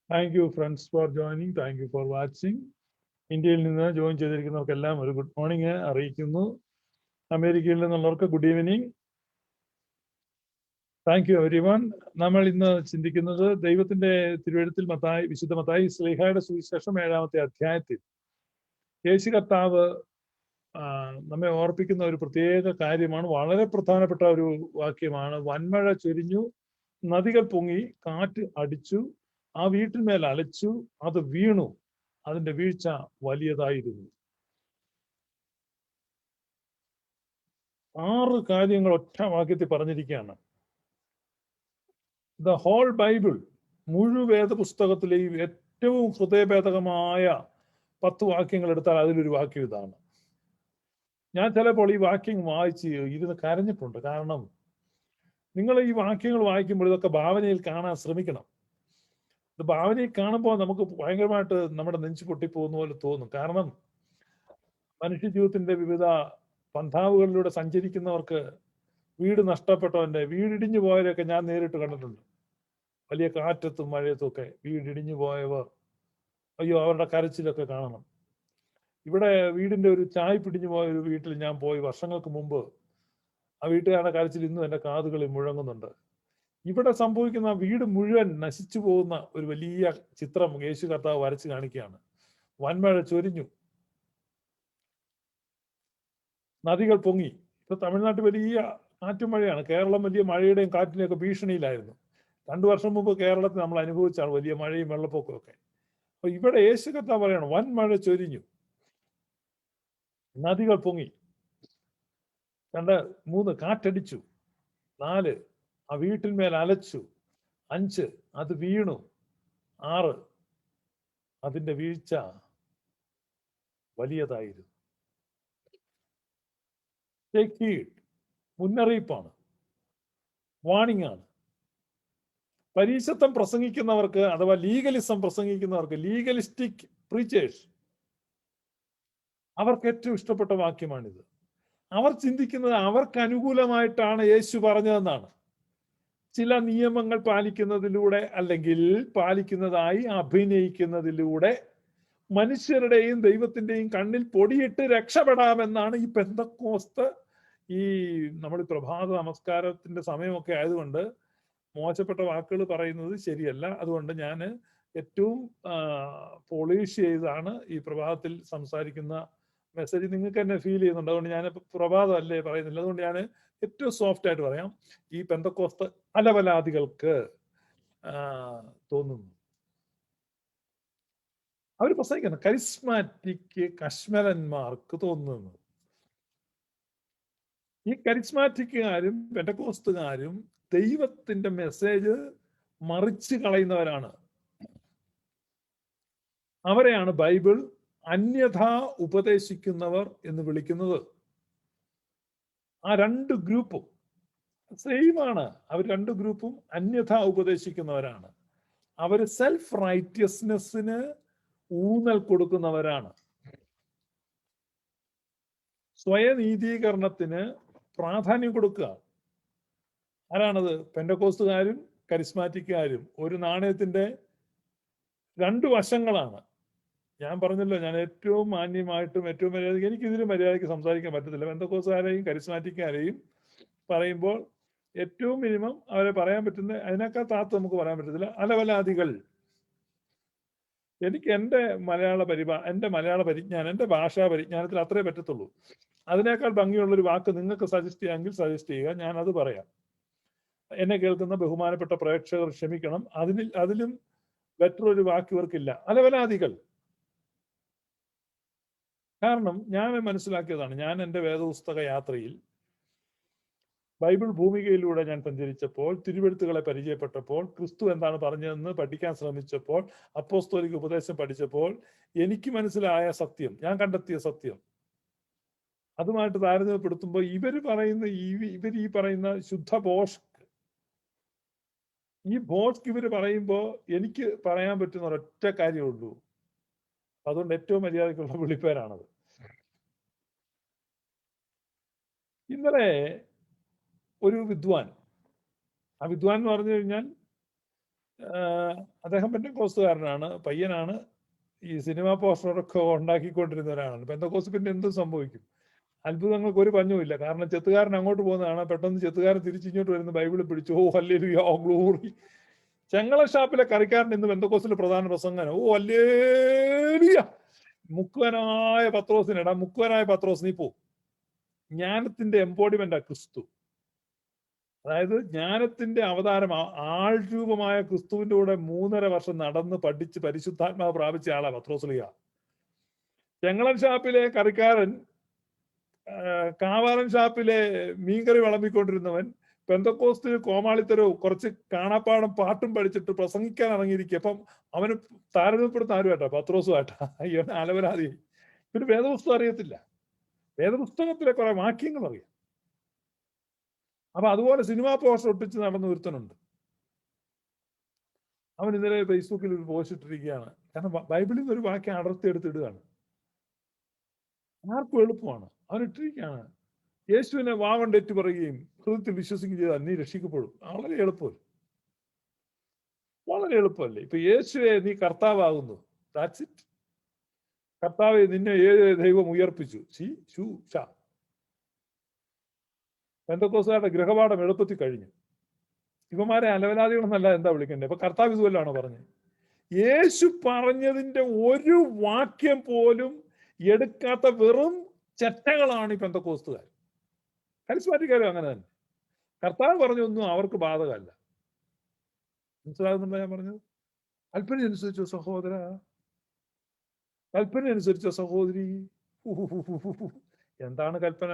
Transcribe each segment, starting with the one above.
Thank you friends for joining. Thank you for watching. ഇന്ത്യയിൽ നിന്ന് join ചെയ്തിരിക്കുന്നവർക്കെല്ലാം ഒരു ഗുഡ് മോർണിംഗ് അറിയിക്കുന്നു. അമേരിക്കയിൽ നിന്നുള്ളവർക്ക് good evening. Thank you everyone. നമ്മൾ ഇന്ന് ചിന്തിക്കുന്നത് ദൈവത്തിന്റെ തിരുവെഴുത്തിൽ വിശുദ്ധ മത്തായി ശ്ലീഹായുടെ സുവിശേഷം 7-ാമത്തെ അധ്യായത്തിൽ യേശു കർത്താവ് നമ്മെ ഓർപ്പിക്കുന്ന ഒരു പ്രത്യേക കാര്യമാണ്. വളരെ പ്രധാനപ്പെട്ട ഒരു വാക്യമാണ്. വൻമഴ ചൊരിഞ്ഞു, നദികൾ പൊങ്ങി, കാറ്റ് അടിച്ചു, ആ വീട്ടിന്മേൽ അലച്ചു, അത് വീണു, അതിന്റെ വീഴ്ച വലിയതായിരുന്നു. 6 കാര്യങ്ങൾ ഒറ്റ വാക്യത്തിൽ പറഞ്ഞിരിക്കുകയാണ്. ദ ഹോൾ ബൈബിൾ, മുഴുവേദ പുസ്തകത്തിലെയും ഏറ്റവും ഹൃദയഭേദകമായ 10 വാക്യങ്ങൾ എടുത്താൽ അതിലൊരു വാക്യം ഇതാണ്. ഞാൻ ചിലപ്പോൾ ഈ വാക്യം വായിച്ച് ഇരുന്ന് കരഞ്ഞിട്ടുണ്ട്. കാരണം നിങ്ങൾ ഈ വാക്യങ്ങൾ വായിക്കുമ്പോൾ ഇതൊക്കെ ഭാവനയിൽ കാണാൻ ശ്രമിക്കണം. ഇത് ഭാവനയിൽ കാണുമ്പോൾ നമുക്ക് ഭയങ്കരമായിട്ട് നമ്മുടെ നെഞ്ചു പൊട്ടിപ്പോകുന്ന പോലെ തോന്നും. കാരണം മനുഷ്യ ജീവിതത്തിന്റെ വിവിധ പന്ഥാവുകളിലൂടെ സഞ്ചരിക്കുന്നവർക്ക് വീട് നഷ്ടപ്പെട്ടവന്റെ, വീടിടിഞ്ഞു പോയവരൊക്കെ ഞാൻ നേരിട്ട് കണ്ടിട്ടുണ്ട്. വലിയ കാറ്റത്തും മഴയത്തും ഒക്കെ വീടിടിഞ്ഞു പോയവർ, അയ്യോ അവരുടെ കരച്ചിലൊക്കെ കാണണം. ഇവിടെ വീടിന്റെ ഒരു ചായ് പിടിഞ്ഞു പോയ ഒരു വീട്ടിൽ ഞാൻ പോയി വർഷങ്ങൾക്ക് മുമ്പ്. ആ വീട്ടുകാരുടെ കരച്ചിൽ ഇന്നും എന്റെ കാതുകളിൽ മുഴങ്ങുന്നുണ്ട്. ഇവിടെ സംഭവിക്കുന്ന വീട് മുഴുവൻ നശിച്ചു പോകുന്ന ഒരു വലിയ ചിത്രം യേശു കർത്താവ് വരച്ച് കാണിക്കുകയാണ്. വൻമഴ ചൊരിഞ്ഞു, നദികൾ പൊങ്ങി. ഇപ്പൊ തമിഴ്നാട്ടിൽ വലിയ കാറ്റും മഴയാണ്. കേരളം വലിയ മഴയുടെയും കാറ്റിന്റെയും ഒക്കെ ഭീഷണിയിലായിരുന്നു. 2 വർഷം മുമ്പ് കേരളത്തിൽ നമ്മൾ അനുഭവിച്ചാണ് വലിയ മഴയും വെള്ളപ്പൊക്കവും ഒക്കെ. അപ്പൊ ഇവിടെ യേശു കർത്താവ് പറയണം, വൻമഴ ചൊരിഞ്ഞു, നദികൾ പൊങ്ങി, 3 കാറ്റടിച്ചു, 4 ആ വീട്ടിന്മേൽ അലച്ചു, 5 അത് വീണു, 6 അതിന്റെ വീഴ്ച വലിയതായിരുന്നു. ടേക്ക് ഹീഡ്, മുന്നറിയിപ്പാണ്, വാണിംഗ് ആണ്. പരീശത്വം പ്രസംഗിക്കുന്നവർക്ക് അഥവാ ലീഗലിസം പ്രസംഗിക്കുന്നവർക്ക്, ലീഗലിസ്റ്റിക് പ്രീച്ചേഴ്സ്, അവർക്ക് ഏറ്റവും ഇഷ്ടപ്പെട്ട വാക്യമാണിത്. അവർ ചിന്തിക്കുന്നത് അവർക്ക് അനുകൂലമായിട്ടാണ് യേശു പറഞ്ഞതെന്നാണ്. ചില നിയമങ്ങൾ പാലിക്കുന്നതിലൂടെ അല്ലെങ്കിൽ പാലിക്കുന്നതായി അഭിനയിക്കുന്നതിലൂടെ മനുഷ്യരുടെയും ദൈവത്തിന്റെയും കണ്ണിൽ പൊടിയിട്ട് രക്ഷപ്പെടാമെന്നാണ് ഈ പെന്തക്കോസ്ത്. ഈ നമ്മൾ പ്രഭാത നമസ്കാരത്തിന്റെ സമയമൊക്കെ ആയതുകൊണ്ട് മോശപ്പെട്ട വാക്കുകൾ പറയുന്നത് ശരിയല്ല. അതുകൊണ്ട് ഞാൻ ഏറ്റവും പോളിഷ് ചെയ്താണ് ഈ പ്രഭാതത്തിൽ സംസാരിക്കുന്ന മെസ്സേജ് നിങ്ങൾക്ക് തന്നെ ഫീൽ ചെയ്യുന്നുണ്ട്. അതുകൊണ്ട് ഞാൻ പ്രഭാതം അല്ലേ പറയുന്നില്ല. അതുകൊണ്ട് ഞാൻ ഏറ്റവും സോഫ്റ്റ് ആയിട്ട് പറയാം. ഈ പെന്തക്കോസ്ത് അലവലാദികൾക്ക് തോന്നുന്നു, അവർ പ്രസംഗിക്കുന്നു, കരിസ്മാറ്റിക് കശ്മലന്മാർക്ക് തോന്നുന്നു. ഈ കരിസ്മാറ്റിക്കുകാരും പെന്തക്കോസ്തുകാരും ദൈവത്തിന്റെ മെസ്സേജ് മറിച്ച് കളയുന്നവരാണ്. അവരെയാണ് ബൈബിൾ അന്യഥ ഉപദേശിക്കുന്നവർ എന്ന് വിളിക്കുന്നത്. ആ 2 ഗ്രൂപ്പും സെയിമാണ്. അവർ 2 ഗ്രൂപ്പും അന്യഥ ഉപദേശിക്കുന്നവരാണ്. അവർ സെൽഫ് റൈറ്റിയസ്നെസ്സിന് ഊന്നൽ കൊടുക്കുന്നവരാണ്. സ്വയനീതീകരണത്തിന് പ്രാധാന്യം കൊടുക്കുക. ആരാണത്? പെന്തക്കോസ്തുകാരും കരിസ്മാറ്റിക്കുകാരും. ഒരു നാണയത്തിന്റെ 2 വശങ്ങളാണ്. ഞാൻ പറഞ്ഞല്ലോ, ഞാൻ ഏറ്റവും മാന്യമായിട്ടും ഏറ്റവും മര്യാദയ്ക്ക്, എനിക്കിതിൽ മര്യാദയ്ക്ക് സംസാരിക്കാൻ പറ്റത്തില്ല. പെന്തക്കോസ്തുകാരെയും കരിസ്മാറ്റിക്കുകാരെയും പറയുമ്പോൾ ഏറ്റവും മിനിമം അവരെ പറയാൻ പറ്റുന്ന, അതിനേക്കാൾ താത്ത് നമുക്ക് പറയാൻ പറ്റത്തില്ല, അലവലാദികൾ. എനിക്ക് എൻ്റെ മലയാള പരിജ്ഞാനം, എൻ്റെ ഭാഷാ പരിജ്ഞാനത്തിൽ അത്രേ പറ്റത്തുള്ളൂ. അതിനേക്കാൾ ഭംഗിയുള്ളൊരു വാക്ക് നിങ്ങൾക്ക് സജസ്റ്റ് ചെയ്യാമെങ്കിൽ സജസ്റ്റ് ചെയ്യുക, ഞാൻ അത് പറയാം. എന്നെ കേൾക്കുന്ന ബഹുമാനപ്പെട്ട പ്രേക്ഷകർ ക്ഷമിക്കണം, അതിലും ബെറ്റർ ഒരു വാക്ക് ഇവർക്കില്ല. അലവലാദികൾ. കാരണം ഞാൻ മനസ്സിലാക്കിയതാണ്, ഞാൻ എൻ്റെ വേദപുസ്തക യാത്രയിൽ ബൈബിൾ ഭൂമികയിലൂടെ ഞാൻ സഞ്ചരിച്ചപ്പോൾ, തിരുവെഴുത്തുകളെ പരിചയപ്പെട്ടപ്പോൾ, ക്രിസ്തു എന്താണ് പറഞ്ഞതെന്ന് പഠിക്കാൻ ശ്രമിച്ചപ്പോൾ, അപ്പോസ്തോലിക ഉപദേശം പഠിച്ചപ്പോൾ എനിക്ക് മനസ്സിലായ സത്യം, ഞാൻ കണ്ടെത്തിയ സത്യം, അതുമായിട്ട് താരതമ്യപ്പെടുത്തുമ്പോൾ ഇവർ ഈ പറയുന്ന ശുദ്ധ ഭോഷ്ക്, ഈ ഭോഷ്ക് ഇവർ പറയുമ്പോൾ എനിക്ക് പറയാൻ പറ്റുന്ന ഒരൊറ്റ കാര്യമുള്ളൂ. അതുകൊണ്ട് ഏറ്റവും മര്യാദക്കുള്ള വിളിപ്പേരാണത്. ഇന്നലെ ഒരു വിദ്വാൻ, ആ വിദ്വാൻ എന്ന് പറഞ്ഞു കഴിഞ്ഞാൽ അദ്ദേഹം പെന്തക്കോസ്തുകാരനാണ്, പയ്യനാണ്. ഈ സിനിമാ പോസ്റ്ററൊക്കെ ഉണ്ടാക്കിക്കൊണ്ടിരുന്ന ഒരാളാണ്. പെന്തക്കോസ്ത് പിന്നെ എന്തും സംഭവിക്കും. അത്ഭുതങ്ങൾക്ക് ഒരു പഞ്ഞുമില്ല. കാരണം ചെത്തുകാരൻ അങ്ങോട്ട് പോകുന്നതാണ്, പെട്ടെന്ന് ചെത്തുകാരൻ തിരിച്ചിങ്ങോട്ട് വരുന്ന ബൈബിളിൽ പിടിച്ചു, ഓ ഹല്ലേലൂയ, ഓ ഗ്ലോറി. ചെങ്ങള ഷാപ്പിലെ കറിക്കാരൻ ഇന്ന് പെന്തക്കോസ്തിലെ പ്രധാന പ്രസംഗന, ഓ ഹല്ലേലൂയ. മുക്കുവനായ പത്രോസിനെടാ, മുക്കുവനായ പത്രോസ് നീ പോ. ജ്ഞാനത്തിന്റെ എംബോഡിമെന്റാ ക്രിസ്തു. അതായത് ജ്ഞാനത്തിന്റെ അവതാരം, ആൾ രൂപമായ ക്രിസ്തുവിന്റെ കൂടെ 3.5 വർഷം നടന്ന് പഠിച്ച് പരിശുദ്ധാത്മാവ് പ്രാപിച്ച ആളാ പത്രോസ്ലിഹ. ചെങ്ങളൻ ഷാപ്പിലെ കറിക്കാരൻ, കാവാലൻ ഷാപ്പിലെ മീൻകറി വിളമ്പിക്കൊണ്ടിരുന്നവൻ, പെന്തക്കോസ്തിൽ കോമാളിത്തരവും കുറച്ച് കാണാപ്പാടം പാട്ടും പഠിച്ചിട്ട് പ്രസംഗിക്കാൻ ഇറങ്ങിയിരിക്കുക. അപ്പം അവന് താരതമ്യപ്പെടുന്ന ആരുമായിട്ടാ? പത്രോസുമായിട്ടാ. ഇവൻ അലവലാതി. പിന്നെ വേദപുസ്തകം അറിയത്തില്ല, വേദപുസ്തകത്തിലെ കുറെ വാക്യങ്ങൾ അറിയാം. അപ്പൊ അതുപോലെ സിനിമാ പോസ്റ്റർ ഒട്ടിച്ച് നടന്ന ഒരുത്തനുണ്ട്. അവൻ ഇന്നലെ ഫേസ്ബുക്കിൽ ഒരു പോസ്റ്റ് ഇട്ടിരിക്കുകയാണ്. കാരണം ബൈബിളിൽ നിന്ന് ഒരു വാക്യം അടർത്തി എടുത്തിടുകയാണ്. ആർക്കും എളുപ്പമാണ്. അവൻ ഇട്ടിരിക്കുകയാണ്, യേശുവിനെ വാവണ്ടേറ്റ് പറയുകയും ഹൃദയത്തിൽ വിശ്വസിക്കുകയും ചെയ്താൽ നീ രക്ഷിക്കപ്പെടും. വളരെ എളുപ്പമല്ലേ? വളരെ എളുപ്പമല്ലേ? ഇപ്പൊ യേശുവെ നീ കർത്താവാകുന്നു, ദാറ്റ്സ് ഇറ്റ്. കർത്താവെ നിന്നെ ഏത് ദൈവം ഉയർപ്പിച്ചു, പെന്തക്കോസ്തുകാരുടെ ഗൃഹപാഠം എളുപ്പത്തിൽ കഴിഞ്ഞു. ഇവന്മാരെ അലവലാദികളെന്നല്ല എന്താ വിളിക്കണ്ടേ? ഇപ്പൊ കർത്താവ് ഇതുവല്ലാണോ പറഞ്ഞത്? യേശു പറഞ്ഞതിന്റെ ഒരു വാക്യം പോലും എടുക്കാത്ത വെറും ചെറ്റകളാണ് ഈ പെന്തക്കോസ്തുകാർ. കരിസ്മാറ്റിക്കാരും അങ്ങനെ തന്നെ. കർത്താവ് പറഞ്ഞൊന്നും അവർക്ക് ബാധകമല്ല. മനസ്സിലാകുന്നുണ്ടോ ഞാൻ പറഞ്ഞത്? കൽപ്പന അനുസരിച്ചോ സഹോദര, കൽപ്പന അനുസരിച്ചോ സഹോദരി. എന്താണ് കൽപ്പന?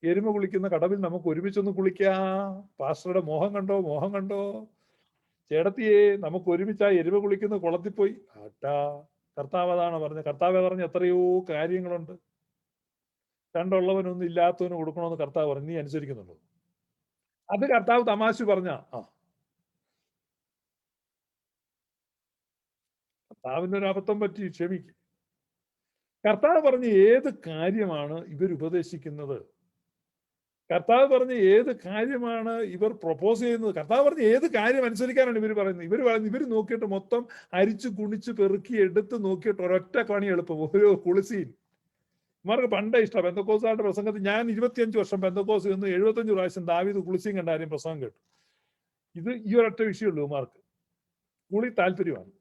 എരുമ കുളിക്കുന്ന കടവിൽ നമുക്ക് ഒരുമിച്ചൊന്ന് കുളിക്കാം. പാസ്റ്ററുടെ മോഹം കണ്ടോ, മോഹം കണ്ടോ? ചേടത്തിയെ നമുക്ക് ഒരുമിച്ച് ആ എരുമ കുളിക്കുന്ന കുളത്തിൽ പോയി ആട്ടാ. കർത്താവ് അതാണ് പറഞ്ഞത്. കർത്താവ് പറഞ്ഞ എത്രയോ കാര്യങ്ങളുണ്ട്. രണ്ടുള്ളവനൊന്നും ഇല്ലാത്തവന് കൊടുക്കണമെന്ന് കർത്താവ് പറഞ്ഞു. നീ അനുസരിക്കുന്നുണ്ടോ? അത് കർത്താവ് തമാശ പറഞ്ഞ കർത്താവിന്റെ ഒരു അബദ്ധം പറ്റി, ക്ഷമിക്കും. കർത്താവ് പറഞ്ഞ ഏത് കാര്യമാണ് ഇവർ ഉപദേശിക്കുന്നത്? കർത്താവ് പറഞ്ഞ ഏത് കാര്യമാണ് ഇവർ പ്രൊപ്പോസ് ചെയ്യുന്നത്? കർത്താവ് പറഞ്ഞ ഏത് കാര്യം അനുസരിക്കാനാണ് ഇവർ പറയുന്നത്? ഇവർ നോക്കിയിട്ട് മൊത്തം അരിച്ചു കുണിച്ച് പെറുക്കി എടുത്ത് നോക്കിയിട്ട് ഒരൊറ്റ പണി എളുപ്പം, ഒരു കുളിസീൻ. ഇവർക്ക് പണ്ടേ ഇഷ്ടം പെന്തക്കോസ്തുകാരുടെ പ്രസംഗത്തിൽ. ഞാൻ 25 വർഷം പെന്തക്കോസ് നിന്ന് 75 പ്രാവശ്യം ദാവീദ് കുളിസീൻ കണ്ട കാര്യം പ്രസംഗം കേട്ടു. ഈ ഒരൊറ്റ വിഷയമുള്ളൂ ഇവർക്ക്. കുളി താല്പര്യമാണ്.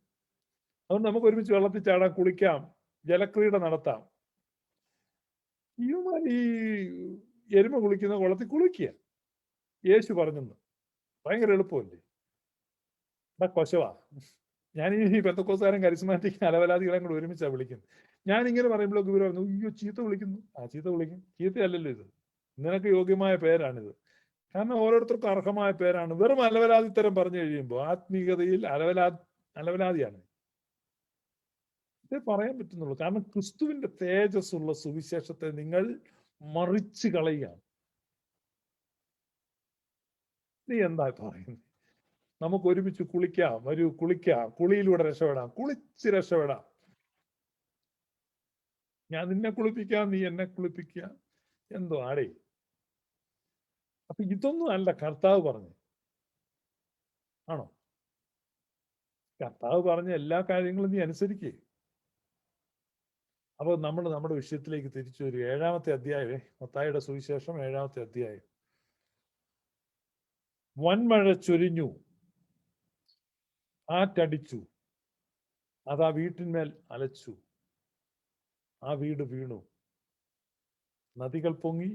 അതുകൊണ്ട് നമുക്ക് ഒരുമിച്ച് വെള്ളത്തിൽ ചാടാം, കുളിക്കാം, ജലക്രീഡ നടത്താം. ഇവന്മാർ ഈ എരുമ കുളിക്കുന്ന കുളത്തിൽ കുളിക്കുക യേശു പറഞ്ഞെന്ന്. ഭയങ്കര എളുപ്പമല്ലേ? കൊശവാ. ഞാൻ ഈ പെന്തക്കോസ്തുകാരൻ കരിസ്മാറ്റിക് അലവലാദികളെ കൂടെ ഒരുമിച്ചാണ് വിളിക്കുന്നത്. ഞാൻ ഇങ്ങനെ പറയുമ്പോഴൊക്കെ ഇവർ പറഞ്ഞു, അയ്യോ ചീത്ത വിളിക്കുന്നു. ചീത്ത വിളിക്കും. ചീത്തയല്ലല്ലോ ഇത്, നിനക്ക് യോഗ്യമായ പേരാണിത്. കാരണം ഓരോരുത്തർക്കും അർഹമായ പേരാണ്. വെറും അലവലാദിത്തരം പറഞ്ഞു കഴിയുമ്പോൾ ആത്മീയതയിൽ അലവലാദിയാണ്. ഇതേ പറയാൻ പറ്റുന്നുള്ളൂ. കാരണം ക്രിസ്തുവിന്റെ തേജസ്സുള്ള സുവിശേഷത്തെ നിങ്ങൾ മറിച്ച് കളയുകയാണ്. നീ എന്താ പറയുന്നത്? നമുക്ക് ഒരുമിച്ച് കുളിക്കാം, വരൂ കുളിക്കാം, കുളിയിലൂടെ രക്ഷപ്പെടാം, കുളിച്ച് രക്ഷപ്പെടാം. ഞാൻ നിന്നെ കുളിപ്പിക്കാം, നീ എന്നെ കുളിപ്പിക്കാം. എന്തോ ആടേ. അപ്പൊ ഇതൊന്നും അല്ല കർത്താവ് പറഞ്ഞു. ആണോ? കർത്താവ് പറഞ്ഞ എല്ലാ കാര്യങ്ങളും നീ അനുസരിക്കേ. അപ്പോൾ നമ്മൾ നമ്മുടെ വിഷയത്തിലേക്ക് തിരിച്ചു വരും. 7-ാമത്തെ അധ്യായമേ, മത്തായിയുടെ സുവിശേഷം 7-ാമത്തെ അധ്യായം. വൻമഴ ചൊരിഞ്ഞു, ആറ്റടിച്ചു, അത് ആ വീട്ടിന്മേൽ അലച്ചു, ആ വീട് വീണു, നദികൾ പൊങ്ങി.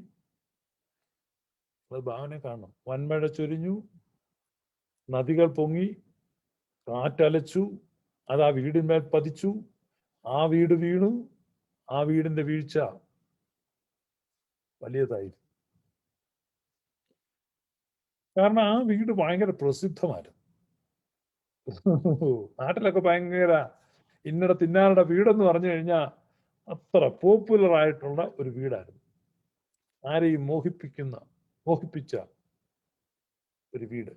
അത് ഭാവനെ കാണണം. വൻമഴ ചൊരിഞ്ഞു, നദികൾ പൊങ്ങി, കാറ്റലച്ചു, അത് ആ വീടിന്മേൽ പതിച്ചു, ആ വീട് വീണു, ആ വീടിന്റെ വീഴ്ച വലിയതായിരുന്നു. കാരണം ആ വീട് ഭയങ്കര പ്രസിദ്ധമായിരുന്നു. നാട്ടിലൊക്കെ ഭയങ്കര ഇന്നിടത്ത് ഇന്നാരുടെ വീടെന്ന് പറഞ്ഞു കഴിഞ്ഞാൽ അത്ര പോപ്പുലർ ആയിട്ടുള്ള ഒരു വീടായിരുന്നു. ആരെയും മോഹിപ്പിച്ച ഒരു വീട്.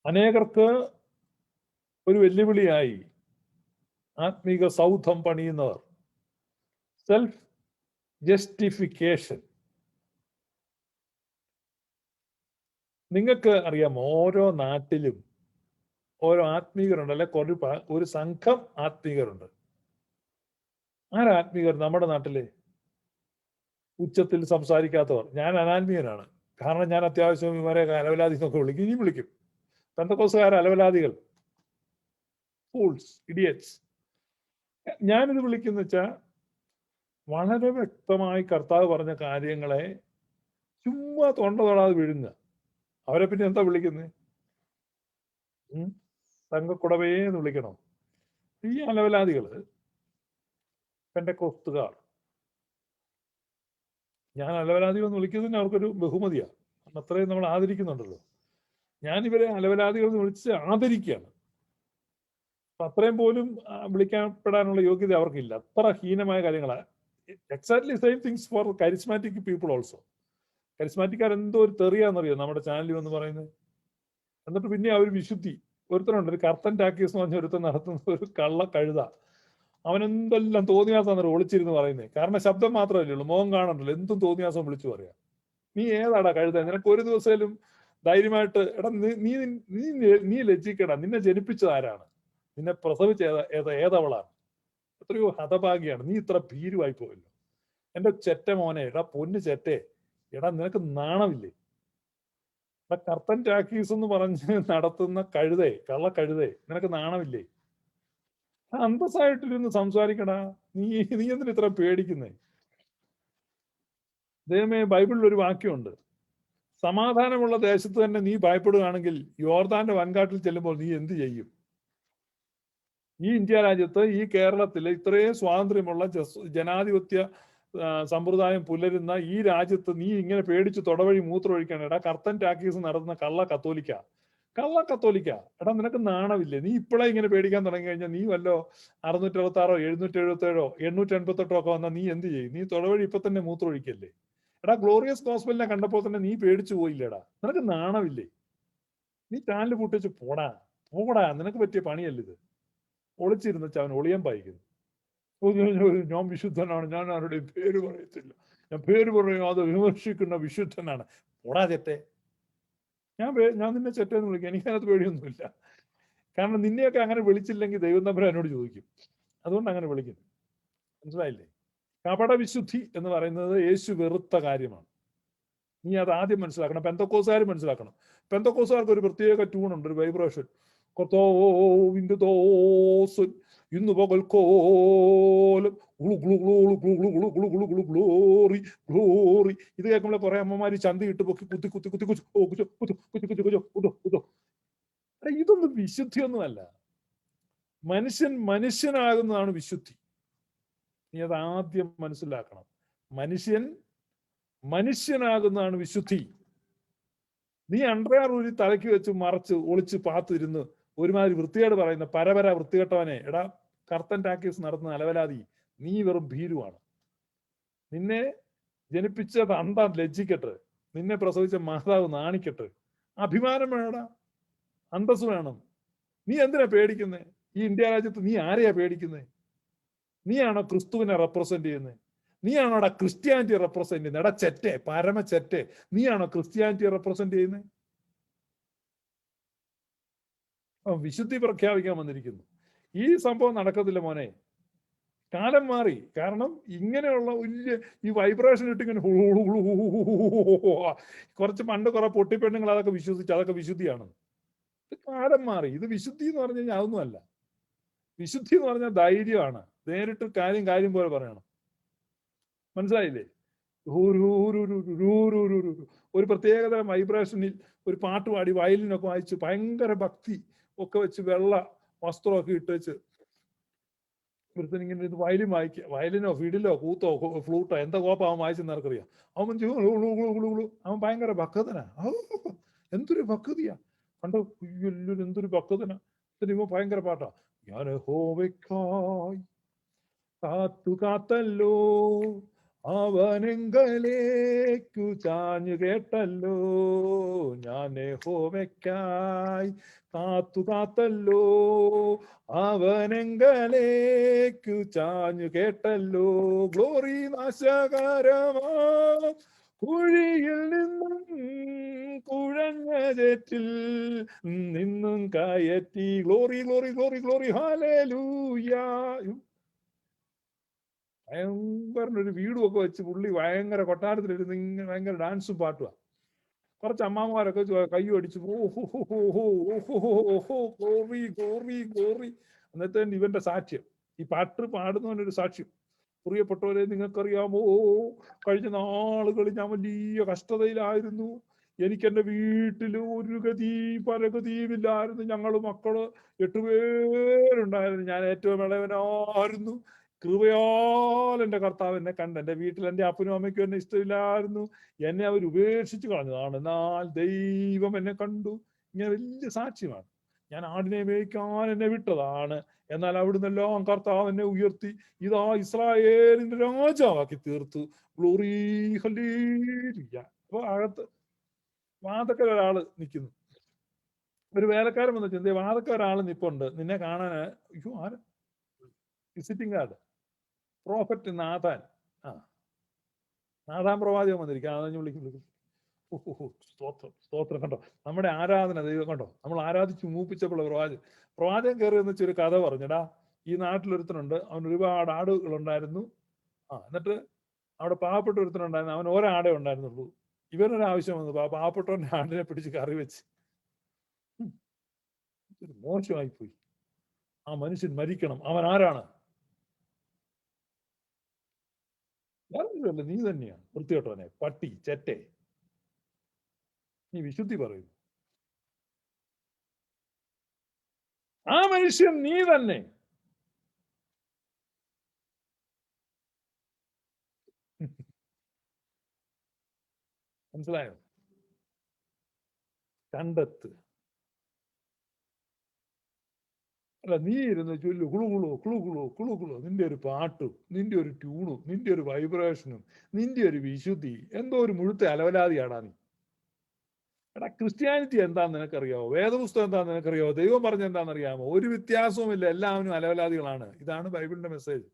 അനേകർക്ക് ഒരു വെല്ലുവിളിയായി ആത്മീക സൗധം പണിയുന്നവർ. Self justification. നിങ്ങൾക്ക് അറിയാം, ഓരോ നാട്ടിലും ഓരോ ആത്മീകരുണ്ട്, അല്ലെ ഒരു സംഘം ആത്മീകരുണ്ട്. ആരാത്മീകർ നമ്മുടെ നാട്ടിലെ? ഉച്ചത്തിൽ സംസാരിക്കാത്തവർ. ഞാൻ അനാത്മീയനാണ്. കാരണം ഞാൻ അത്യാവശ്യം ഇവരെ അലവലാതി എന്നൊക്കെ വിളിക്കും, ഇനി വിളിക്കും. പെന്തക്കോസ്തുകാർ അലവലാദികൾ, ഫൂൾസ്, ഇഡിയറ്റ്സ്. ഞാനിത് വിളിക്കുന്ന വെച്ചാൽ വളരെ വ്യക്തമായി കർത്താവ് പറഞ്ഞ കാര്യങ്ങളെ ചുമ്മാ തൊണ്ട തൊടാതെ വിഴുങ്ങുക. അവരെ പിന്നെ എന്താ വിളിക്കുന്നത്? തങ്കക്കുടവേ എന്ന് വിളിക്കണോ? ഈ അലവലാദികള് പെന്തക്കോസ്തുകാർ. ഞാൻ അലവലാദികൾ എന്ന് വിളിക്കുന്നതിന് അവർക്കൊരു ബഹുമതിയാണ്. അത്രയും നമ്മൾ ആദരിക്കുന്നുണ്ടല്ലോ. ഞാൻ ഇവരെ അലവലാദികൾ എന്ന് വിളിച്ച് ആദരിക്കുകയാണ്. അത്രയും പോലും വിളിക്കപ്പെടാനുള്ള യോഗ്യത അവർക്കില്ല. അത്ര ഹീനമായ കാര്യങ്ങളാണ്. Exactly same things for charismatic people also. കരിസ്മാറ്റിക്കാർ എന്തോ ഒരു തെറിയാന്നറിയോ നമ്മുടെ ചാനലിൽ എന്ന് പറയുന്നത്. എന്നിട്ട് പിന്നെ അവർ വിശുദ്ധി. ഒരുത്തനുണ്ട്, ഒരു കർത്തൻ ടാക്കീസ് എന്ന് പറഞ്ഞ ഒരുത്തൻ നടത്തുന്ന ഒരു കള്ള കഴുത. അവനെന്തെല്ലാം തോന്നിയാസം ഒളിച്ചിരുന്ന് പറയുന്നത്. കാരണം ശബ്ദം മാത്രമല്ലേ ഉള്ളൂ, മുഖം കാണണ്ടല്ലോ. എന്തും തോന്നിയാസം വിളിച്ചു പറയാം. നീ ഏതാടാ കഴുത? നിനക്ക് ഒരു ദിവസേലും ധൈര്യമായിട്ട്, എടാ നീ ലജ്ജിക്കടാ. നിന്നെ ജനിപ്പിച്ചത് ആരാണ്? നിന്നെ പ്രസവിച്ച ഏതവളാണ്? എത്രയോ ഹതഭാഗ്യാണ്. നീ ഇത്ര ഭീരുവായി പോയല്ലോ എന്റെ ചെറ്റ മോനെ. എടാ പൊന്നു ചെറ്റേ, എടാ നിനക്ക് നാണമില്ലേ? എടാ കർത്തൻ ടാക്കീസ് എന്ന് പറഞ്ഞ് നടത്തുന്ന കഴുതേ, കള്ള കഴുതേ, നിനക്ക് നാണമില്ലേ? അന്തസ്സായിട്ടിരുന്ന് സംസാരിക്കടാ. നീ എന്തിനാ ഇത്ര പേടിക്കുന്നേ? ദൈവമേ, ബൈബിളിൽ ഒരു വാക്യമുണ്ട്, സമാധാനമുള്ള ദേശത്ത് തന്നെ നീ ഭയപ്പെടുകയാണെങ്കിൽ യോർദാന്റെ വൻകാട്ടിൽ ചെല്ലുമ്പോൾ നീ എന്ത് ചെയ്യും? ഈ ഇന്ത്യ രാജ്യത്ത്, ഈ കേരളത്തില് ഇത്രയും സ്വാതന്ത്ര്യമുള്ള ജനാധിപത്യ സമ്പ്രദായം പുലരുന്ന ഈ രാജ്യത്ത് നീ ഇങ്ങനെ പേടിച്ച് തൊടവഴി മൂത്രമൊഴിക്കാണ്. എടാ കർത്തൻ ടാക്കീസ് നടത്തുന്ന കള്ള കത്തോലിക്ക. എടാ നിനക്ക് നാണമില്ലേ? നീ ഇപ്പോഴേ ഇങ്ങനെ പേടിക്കാൻ തുടങ്ങി കഴിഞ്ഞാൽ നീ വല്ലോ 666 777 888 ഒക്കെ വന്നാൽ നീ എന്ത് ചെയ്യും? നീ തൊടവഴി ഇപ്പൊ തന്നെ മൂത്രമൊഴിക്കല്ലേ? എടാ ഗ്ലോറിയസ് ഗോസ്പലിനെ കണ്ടപ്പോൾ തന്നെ നീ പേടിച്ചു പോയില്ലേടാ? നിനക്ക് നാണമില്ലേ? നീ ചാനൽ പൂട്ടിച്ച് പോടാ. നിനക്ക് പറ്റിയ പണിയല്ലിത്. ഒളിച്ചിരുന്ന് അവൻ ഒളിയാൻ പായിക്കുന്നു. ഞാൻ വിശുദ്ധനാണ്, ഞാൻ ആരുടെയും പേര് പറയത്തില്ല, ഞാൻ പേര് പറയാതെ വിമർശിക്കുന്ന വിശുദ്ധനാണ്. പോടാ ചെറ്റെ. ഞാൻ നിന്നെ ചെറ്റെന്ന് വിളിക്കാം. എനിക്കതിനകത്ത് പേടിയൊന്നുമില്ല. കാരണം നിന്നെയൊക്കെ അങ്ങനെ വിളിച്ചില്ലെങ്കിൽ ദൈവം തമ്പുരാൻ എന്നോട് ചോദിക്കും. അതുകൊണ്ട് അങ്ങനെ വിളിക്കുന്നു. മനസ്സിലായില്ലേ? കപട വിശുദ്ധി എന്ന് പറയുന്നത് യേശു വെറുത്ത കാര്യമാണ്. നീ അത് ആദ്യം മനസ്സിലാക്കണം. പെന്തക്കോസുകാർ മനസ്സിലാക്കണം. പെന്തക്കോസുകാർക്ക് ഒരു പ്രത്യേക ട്യൂണുണ്ട്, ഒരു വൈബ്രേഷൻ. കർത്താവിന്റെ ദോസൻ ഇന്ന് പകൽക്കോലം ഗ്ലോറി ഗ്ലോറി. ഇത് കേൾക്കുമ്പോൾ കുറെ അമ്മമാര് ചന്തി ഇട്ട് പൊക്കി കുത്തി കുത്തി കുത്തി കുച്ചോ. ഇതൊന്നും വിശുദ്ധിയൊന്നുമല്ല. മനുഷ്യനാകുന്നതാണ് വിശുദ്ധി. നീ അത് ആദ്യം മനസ്സിലാക്കണം. മനുഷ്യനാകുന്നതാണ് വിശുദ്ധി. നീ അണ്ടർവെയർ തലയ്ക്ക് വെച്ച് മറച്ച് ഒളിച്ച് പാത്തിരുന്ന് ഒരുമാതിരി വൃത്തികേട് പറയുന്ന പരപര വൃത്തികെട്ടവനെ, എടാ കർത്തൻ ടാക്കീസ് നടത്തുന്ന അലവലാതി, നീ വെറും ഭീരുവാണ്. നിന്നെ ജനിപ്പിച്ച തന്ത ലജ്ജിക്കട്ടെ, നിന്നെ പ്രസവിച്ച മാതാവ് നാണിക്കട്ടെ. അഭിമാനം വേണടാ, അന്തസ് വേണം. നീ എന്തിനാ പേടിക്കുന്നേ? ഈ ഇന്ത്യ രാജ്യത്ത് നീ ആരെയാ പേടിക്കുന്നേ? നീയാണോ ക്രിസ്തുവിനെ റെപ്രസെന്റ് ചെയ്യുന്നത്? നീയാണോടാ ക്രിസ്ത്യാനിറ്റി റെപ്രസെന്റ് ചെയ്യുന്നത്? എടാ ചെറ്റെ, പരമ ചെറ്റെ, നീയാണോ ക്രിസ്ത്യാനിറ്റി റെപ്രസെന്റ് ചെയ്യുന്നത്? വിശുദ്ധി പ്രഖ്യാപിക്കാൻ വന്നിരിക്കുന്നു. ഈ സംഭവം നടക്കത്തില്ല മോനെ. കാലം മാറി. കാരണം ഇങ്ങനെയുള്ള വലിയ ഈ വൈബ്രേഷൻ ഇട്ടിങ്ങനെ കുറച്ച് പണ്ട് കുറെ പൊട്ടിപ്പെണ്ണുങ്ങൾ അതൊക്കെ വിശ്വസിച്ചു, അതൊക്കെ വിശുദ്ധിയാണ്. ഇത് കാലം മാറി. ഇത് വിശുദ്ധി എന്ന് പറഞ്ഞു കഴിഞ്ഞാൽ അതൊന്നുമല്ല. വിശുദ്ധി എന്ന് പറഞ്ഞാൽ ധൈര്യമാണ്. നേരിട്ട് കാര്യം പോലെ പറയണം. മനസ്സിലായില്ലേ? ഒരു പ്രത്യേകതരം വൈബ്രേഷനിൽ ഒരു പാട്ട് പാടി വയലിനൊക്കെ വായിച്ച് ഭയങ്കര ഭക്തി ഒക്കെ വെച്ച് വെള്ള വസ്ത്രമൊക്കെ ഇട്ട് വെച്ച് ഒരുത്തനിങ്ങനെ വയലിൻ വായിക്കുക. വയലിനോ ഫിഡിലോ കൂത്തോ ഫ്ലൂട്ടോ എന്താ കോപ്പം അവൻ വായിച്ചെന്ന് ആർക്കറിയാം. അവൻ ഭയങ്കര ഭക്തനാ. എന്തൊരു ഭക്തിയാ കണ്ടോ, എന്തൊരു ഭക്തനാ. ഇവ ഭയങ്കര പാട്ടാ. ഞാൻ യഹോവയ്ക്കായി കാത്തല്ലോ, അവനെങ്കലേക്കു ചാഞ്ഞു കേട്ടല്ലോ. ഞാൻ യഹോവയ്ക്കായി കാത്തല്ലോ, അവനെങ്കലേക്കു ചാഞ്ഞു കേട്ടല്ലോ. ഗ്ലോറി നാശകരമാ കുഴിയിൽ നിന്നും കുഴഞ്ഞ ചേറ്റിൽ നിന്നും കയറ്റി. Glory glory glory glory hallelujah. ഭയങ്കര ഒരു വീടും ഒക്കെ വെച്ച് പുള്ളി ഭയങ്കര കൊട്ടാരത്തിലിരുന്ന് ഇങ്ങനെ ഭയങ്കര ഡാൻസും പാട്ടുമാണ്. കുറച്ച് അമ്മാമാരൊക്കെ കൈ അടിച്ചു ഗോറി ഗോറി ഗോറി. എന്നിട്ട് ഇവന്റെ സാക്ഷ്യം, ഈ പാട്ട് പാടുന്നവനൊരു സാക്ഷ്യം. പ്രിയപ്പെട്ടവരെ, നിങ്ങൾക്കറിയാമോ, കഴിഞ്ഞ നാളുകളിൽ ഞാൻ വലിയ കഷ്ടതയിലായിരുന്നു. എനിക്ക് എന്റെ വീട്ടിൽ ഒരു പരഗതിയുമില്ലായിരുന്നു. ഞങ്ങള് മക്കള് 8 പേരുണ്ടായിരുന്നു. ഞാൻ ഏറ്റവും ഇളയവനായിരുന്നു. കൃപയാൽ എന്റെ കർത്താവ് എന്നെ കണ്ട്. എന്റെ വീട്ടിൽ എന്റെ അപ്പനും അമ്മയ്ക്കും എന്നെ ഇഷ്ടമില്ലായിരുന്നു. എന്നെ അവർ ഉപേക്ഷിച്ച് കളഞ്ഞതാണ്. എന്നാൽ ദൈവം എന്നെ കണ്ടു. ഇങ്ങനെ വലിയ സാക്ഷ്യമാണ്. ഞാൻ ആടിനെ മേയ്ക്കാൻ എന്നെ വിട്ടതാണ്. എന്നാൽ അവിടുന്നെല്ലാം കർത്താവ് എന്നെ ഉയർത്തി ഇതാ ഇസ്രായേലിന്റെ രാജാവാക്കി തീർത്തു. Glory hallelujah. അപ്പൊ അകത്ത് വാതക്കൽ ഒരാള് നിൽക്കുന്നു. ഒരു വേലക്കാരൻ വന്ന് ചിന്ത, വാതക്കൽ ഒരാള് നിപ്പുണ്ട്, നിന്നെ കാണാൻ. അയ്യോ, ആര്? Visiting card. Prophet Nathan. Nathan പ്രവാചകൻ വന്നിരിക്കും. വിളിക്കും. സ്തോത്രം സ്തോത്രം. കണ്ടോ നമ്മുടെ ആരാധന, ദൈവം കണ്ടോ, നമ്മൾ ആരാധിച്ച് മൂപ്പിച്ചപ്പോൾ പ്രവാചകൻ കയറി എന്ന് വെച്ചൊരു കഥ പറഞ്ഞടാ. ഈ നാട്ടിലൊരുത്തനുണ്ട്, അവൻ ഒരുപാട് ആടുകളുണ്ടായിരുന്നു. എന്നിട്ട് അവിടെ പാവപ്പെട്ട ഒരുത്തനുണ്ടായിരുന്നു, അവൻ ഒരാടേ ഉണ്ടായിരുന്നുള്ളൂ. ഇവനൊരാവശ്യം വന്നു, പാവപ്പെട്ടവന്റെ ആടിനെ പിടിച്ച് കറി വെച്ച്. മോശമായി പോയി. ആ മനുഷ്യൻ മരിക്കണം. അവൻ ആരാണ്? നീ തന്നെയാണ്. വൃത്തികെട്ടവനെ, പട്ടി, ചെറ്റെ, നീ വിശുദ്ധി പറയുന്നു. ആ മനുഷ്യൻ നീ തന്നെ. മനസ്സിലായോ? കണ്ടെത്ത്. അല്ല, നീ ഇരുന്ന് ചൊല്ലു കുളുകുളു കുളുകുളു കുളുകുളു. നിന്റെ ഒരു പാട്ടും നിന്റെ ഒരു ട്യൂണും നിന്റെ ഒരു വൈബ്രേഷനും നിന്റെ ഒരു വിശുദ്ധി, എന്തോ ഒരു മുഴുത്ത അലവലാതിയാടാ നീ. എടാ, ക്രിസ്ത്യാനിറ്റി എന്താന്ന് നിനക്കറിയാവോ? വേദപുസ്തകം എന്താന്ന് നിനക്കറിയാവോ? ദൈവം പറഞ്ഞ എന്താണെന്നറിയാമോ? ഒരു വ്യത്യാസവുമില്ല, എല്ലാവരും അലവലാതികളാണ്. ഇതാണ് ബൈബിളിന്റെ മെസ്സേജ്.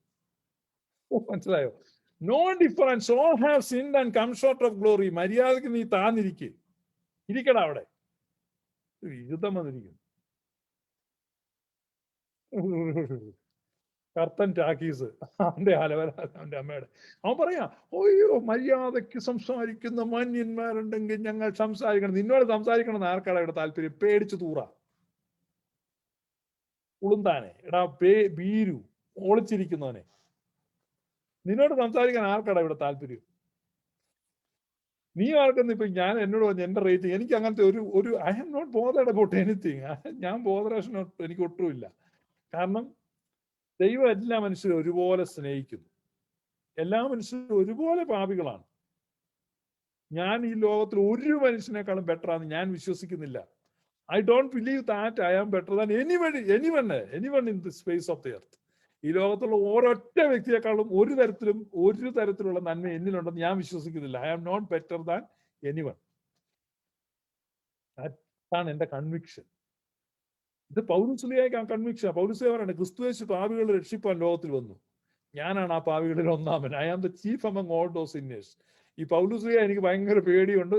മനസ്സിലായോ? No difference. All have sinned and come short of glory. മര്യാദക്ക് നീ ഇരിക്കടാ അവിടെ. യുദ്ധം വന്നിരിക്കുന്നു. കർത്തൻ ടാക്കീസ്. അവന്റെ അലവലാതി, അവന്റെ അമ്മയുടെ. അവൻ പറയാ, അയ്യോ, മര്യാദയ്ക്ക് സംസാരിക്കുന്ന മാന്യന്മാരുണ്ടെങ്കിൽ ഞങ്ങൾ സംസാരിക്കണം. നിന്നോട് സംസാരിക്കണം എന്ന് ആർക്കാണ് ഇവിടെ താല്പര്യം? പേടിച്ചു തൂറ ഉളുന്താനെ, എടാ ബീരു ഒളിച്ചിരിക്കുന്നവനെ, നിന്നോട് സംസാരിക്കാൻ ആർക്കാടാ ഇവിടെ താല്പര്യം? നീ ആർക്കെന്ന് ഇപ്പൊ ഞാൻ എന്നോട് പറഞ്ഞു എന്റെ റേറ്റിംഗ്, എനിക്ക് അങ്ങനത്തെ ഒരു I am not bothered about anything. ഞാൻ ബോധറേഷൻ എനിക്ക് ഒട്ടുമില്ല. കാരണം ദൈവം എല്ലാ മനുഷ്യരും ഒരുപോലെ സ്നേഹിക്കുന്നു. എല്ലാ മനുഷ്യരും ഒരുപോലെ പാപികളാണ്. ഞാൻ ഈ ലോകത്തിൽ ഒരു മനുഷ്യനേക്കാളും ബെറ്റർ ആണെന്ന് ഞാൻ വിശ്വസിക്കുന്നില്ല. I don't believe that I am better than anyone in the space of the earth. ഈ ലോകത്തുള്ള ഓരൊറ്റ വ്യക്തിയെക്കാളും ഒരു തരത്തിലുള്ള നന്മ എന്നിലുണ്ടെന്ന് ഞാൻ വിശ്വസിക്കുന്നില്ല. I am not better than anyone. അതാണ് എന്റെ കൺവിക്ഷൻ. ഇത് പൗലുസ്ലിയായ കൺവിക്ഷൻ. പൗലുസ്ലിയ പറയാണ്, ക്രിസ്തുയേശു പാപികളെ രക്ഷിപ്പാൻ ലോകത്തിൽ വന്നു. ഞാനാണ് ആ പാപികളിൽ ഒന്നാമൻ. I am the chief among all those sinners. ഈ പൗലുസ്ലിയ എനിക്ക് ഭയങ്കര പേടിയുണ്ട്,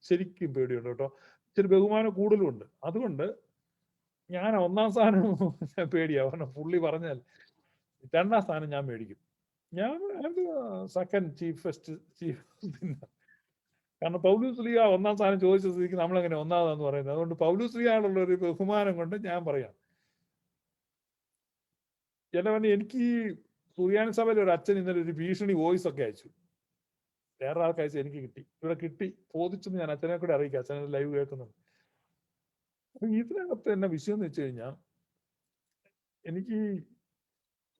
ശരിക്കും പേടിയുണ്ട് കേട്ടോ. ഇച്ചിരി ബഹുമാനം കൂടുതലുണ്ട്. അതുകൊണ്ട് ഞാൻ 1ാം സ്ഥാനം പേടിയാ. കാരണം പുള്ളി പറഞ്ഞാൽ 2ാം സ്ഥാനം ഞാൻ മേടിക്കും. ഞാൻ സെക്കൻഡ് ചീഫസ്റ്റ് ചീഫ്. കാരണം പൗലുസ്ലിയ 1ാം സ്ഥാനം ചോദിച്ച സ്ഥിതിക്ക് നമ്മളെങ്ങനെ ഒന്നാമതാന്ന് പറയുന്നത്. അതുകൊണ്ട് പൗലുസ്ലിയോടുള്ള ഒരു ബഹുമാനം കൊണ്ട് ഞാൻ പറയാം. ചിലവന് എനിക്ക് ഈ സുറിയാനി സഭയിൽ ഒരു അച്ഛൻ ഇന്നലെ ഒരു ഭീഷണി വോയിസ് ഒക്കെ അയച്ചു. വേറെ ആൾക്ക് അയച്ചു, എനിക്ക് കിട്ടി. ഇവിടെ കിട്ടി, ചോദിച്ചെന്ന് ഞാൻ അച്ഛനെ കൂടെ അറിയിക്കാം. അച്ഛനെ ലൈവ് കേൾക്കുന്നുണ്ട്. അപ്പൊ ഇതിനകത്ത് എന്നെ വിഷയം എന്ന് വെച്ച് കഴിഞ്ഞാൽ, എനിക്ക്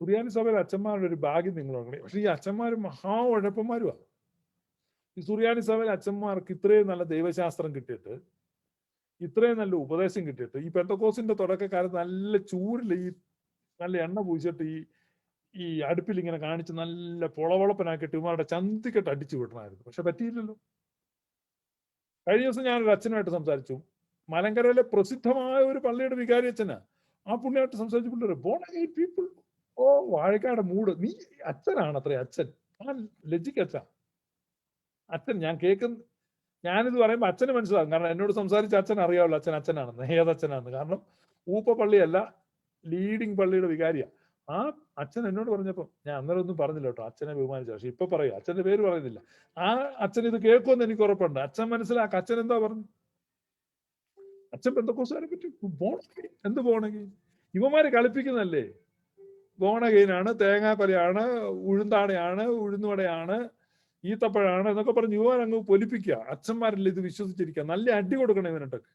സുറിയാനി സഭയിലെ അച്ഛന്മാരുടെ ഒരു ഭാഗ്യം നിങ്ങൾ നോക്കണേ. പക്ഷെ ഈ അച്ഛന്മാർ മഹാ ഉഴപ്പന്മാരുമാണ്. ഈ സുറിയാനി സഭയിലെ അച്ഛന്മാർക്ക് ഇത്രയും നല്ല ദൈവശാസ്ത്രം കിട്ടിയിട്ട്, ഇത്രയും നല്ല ഉപദേശം കിട്ടിയിട്ട്, ഈ പെന്തക്കോസിന്റെ തുടക്കക്കാലത്ത് നല്ല ചൂരിൽ ഈ നല്ല എണ്ണ പൂച്ചിട്ട് ഈ അടുപ്പിൽ ഇങ്ങനെ കാണിച്ച് നല്ല പൊളവളപ്പനാക്കിയിട്ട് ഇവരുടെ ചന്തിക്കെട്ട് അടിച്ചു വിടണമായിരുന്നു. പക്ഷെ പറ്റിയില്ലല്ലോ. കഴിഞ്ഞ ദിവസം ഞാനൊരു അച്ഛനുമായിട്ട് സംസാരിച്ചു. മലങ്കരയിലെ പ്രസിദ്ധമായ ഒരു പള്ളിയുടെ വികാരി അച്ഛനാ. ആ പുള്ളിയായിട്ട് സംസാരിച്ചു. പുള്ളി ബോൺ അഗെയിൻ പീപ്പിൾ. ഓ, വാഴക്കാട് മൂട്. നീ അച്ഛനാണ് അത്രേ, അച്ഛൻ. ആ ലജ്ജിക്കച്ഛ അച്ഛൻ. ഞാൻ കേൾക്കുന്ന ഞാനിത് പറയുമ്പോൾ അച്ഛന് മനസ്സിലാകും. കാരണം എന്നോട് സംസാരിച്ച അച്ഛൻ അറിയാമല്ലോ അച്ഛനാണെന്ന്, ഏതച്ഛനാണെന്ന്. കാരണം ഊപ്പ പള്ളിയല്ല, ലീഡിങ് പള്ളിയുടെ വികാരിയാണ്. ആ അച്ഛൻ എന്നോട് പറഞ്ഞപ്പോൾ ഞാൻ അന്നേരം ഒന്നും പറഞ്ഞില്ല കേട്ടോ, അച്ഛനെ ബഹുമാനിച്ച. പക്ഷെ ഇപ്പൊ പറയും, അച്ഛന്റെ പേര് പറയുന്നില്ല. ആ അച്ഛൻ ഇത് കേൾക്കുമെന്ന് എനിക്ക് ഉറപ്പുണ്ട്. അച്ഛൻ മനസ്സിലാക്കുക. അച്ഛൻ എന്താ പറഞ്ഞു? അച്ഛൻ പെന്തക്കോസ്തുകാരെ പറ്റി എന്ത് പോണെങ്കിൽ ഇവന്മാര് കളിപ്പിക്കുന്നല്ലേ. ബോണഗെയിനാണ്, തേങ്ങാക്കൊലയാണ്, ഉഴുന്താണയാണ്, ഉഴുന്നുവടയാണ്, ഈത്തപ്പഴാണ് എന്നൊക്കെ പറഞ്ഞ് യുവാൻ അങ്ങ് പൊലിപ്പിക്കുക. അച്ഛന്മാരല്ലേ ഇത് വിശ്വസിച്ചിരിക്കുക. നല്ല അടി കൊടുക്കണം ഇവനിട്ടൊക്കെ.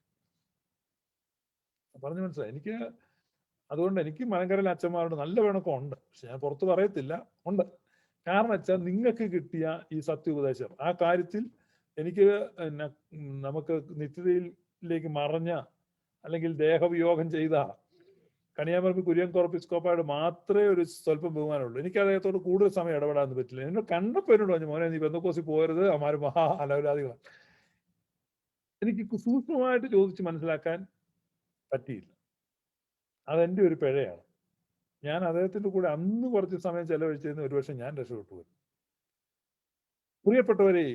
പറഞ്ഞു മനസ്സിലായി. അതുകൊണ്ട് എനിക്ക് മലങ്കരയിലെ അച്ഛന്മാരോട് നല്ല പിണക്കം ഉണ്ട്. പക്ഷെ ഞാൻ പുറത്ത് പറയത്തില്ല, ഉണ്ട്. കാരണം വെച്ചാൽ നിങ്ങൾക്ക് കിട്ടിയ ഈ സത്യോപദേശം ആ കാര്യത്തിൽ എനിക്ക് നമുക്ക് നിത്യതയിലേക്ക് മറഞ്ഞ അല്ലെങ്കിൽ ദേഹവിയോഗം ചെയ്ത കണിയാമ്പറമ്പ് കുര്യൻ എപ്പിസ്കോപ്പായോട് മാത്രമേ ഒരു സ്വല്പം ബഹുമാനമുള്ളൂ. എനിക്ക് അദ്ദേഹത്തോട് കൂടുതൽ സമയം ഇടപെടാൻ പറ്റില്ല. എന്നോട് കണ്ടപ്പോൾ എന്നോട് പറഞ്ഞു, മോനെ നീ പെന്തക്കോസിൽ പോകരുത്, അമാര് മഹാ അലവലാദികളാണ്. എനിക്ക് സൂക്ഷ്മമായിട്ട് ചോദിച്ച് മനസ്സിലാക്കാൻ പറ്റിയില്ല. അതെന്റെ ഒരു പിഴയാണ്. ഞാൻ അദ്ദേഹത്തിന്റെ കൂടെ അന്ന് കുറച്ച് സമയം ചെലവഴിച്ചതിന് ഒരുപക്ഷെ ഞാൻ രക്ഷപ്പെട്ടു പോയി. പ്രിയപ്പെട്ടവരെ,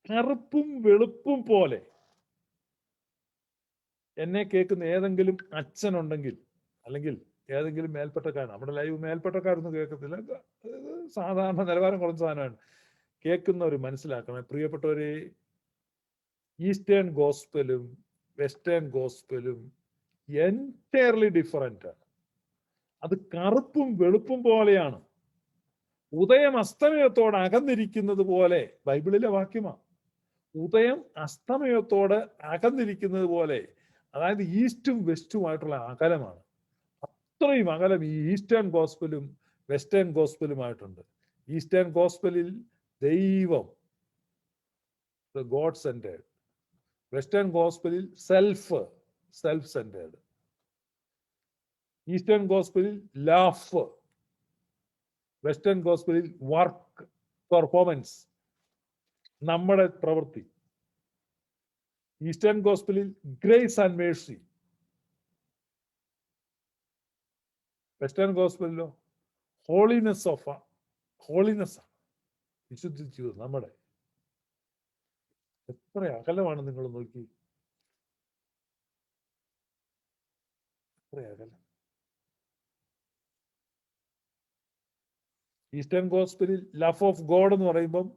കറുപ്പും വെളുപ്പും പോലെ എന്നെ കേൾക്കുന്ന ഏതെങ്കിലും അച്ഛനുണ്ടെങ്കിൽ, അല്ലെങ്കിൽ ഏതെങ്കിലും മേൽപ്പെട്ടക്കാരൻ, നമ്മുടെ ലൈവ് മേൽപ്പെട്ടക്കാരൊന്നും കേൾക്കത്തില്ല, സാധാരണ നിലവാരം കുറഞ്ഞ സാധനമാണ്, കേൾക്കുന്നവർ മനസ്സിലാക്കണം. പ്രിയപ്പെട്ടവരെ, ഈസ്റ്റേൺ ഗോസ്പലും വെസ്റ്റേൺ ഗോസ്പലും എൻറ്റയർലി ഡിഫറൻ്റ് ആണ്. അത് കറുപ്പും വെളുപ്പും പോലെയാണ്. ഉദയം അസ്തമയത്തോട് അകന്നിരിക്കുന്നത് പോലെ, ബൈബിളിലെ വാക്യമാണ്. ഉദയം അസ്തമയത്തോട് അകന്നിരിക്കുന്നത് പോലെ, അതായത് ഈസ്റ്റും വെസ്റ്റുമായിട്ടുള്ള അകലമാണ്. അത്രയും അകലം ഈ ഈസ്റ്റേൺ ഗോസ്പലും വെസ്റ്റേൺ ഗോസ്പലുമായിട്ടുണ്ട്. ഈസ്റ്റേൺ ഗോസ്പലിൽ ദൈവം, ഗോഡ് സെന്റേഡ്. വെസ്റ്റേൺ ഗോസ്പലിൽ സെൽഫ് സെന്റേഡ്. ഈസ്റ്റേൺ ഗോസ്പലിൽ ലവ്, വെസ്റ്റേൺ ഗോസ്പലിൽ വർക്ക്, പെർഫോമൻസ്, നമ്മുടെ പ്രവൃത്തി. ഈസ്റ്റേൺ ഗോസ്പലിൽ ഗ്രേസ് ആൻഡ് മേഴ്സി. വെസ്റ്റേൺ ഗോസ്പലിലോ ഹോളിനെസ് ആണ്, വിശുദ്ധ ജീവിതം. നമ്മുടെ എത്ര അകലമാണ് നിങ്ങൾ നോക്കി, എത്ര അകലം. ഈസ്റ്റേൺ ഗോസ്പലിൽ ലവ് ഓഫ് ഗോഡ് എന്ന് പറയുമ്പം,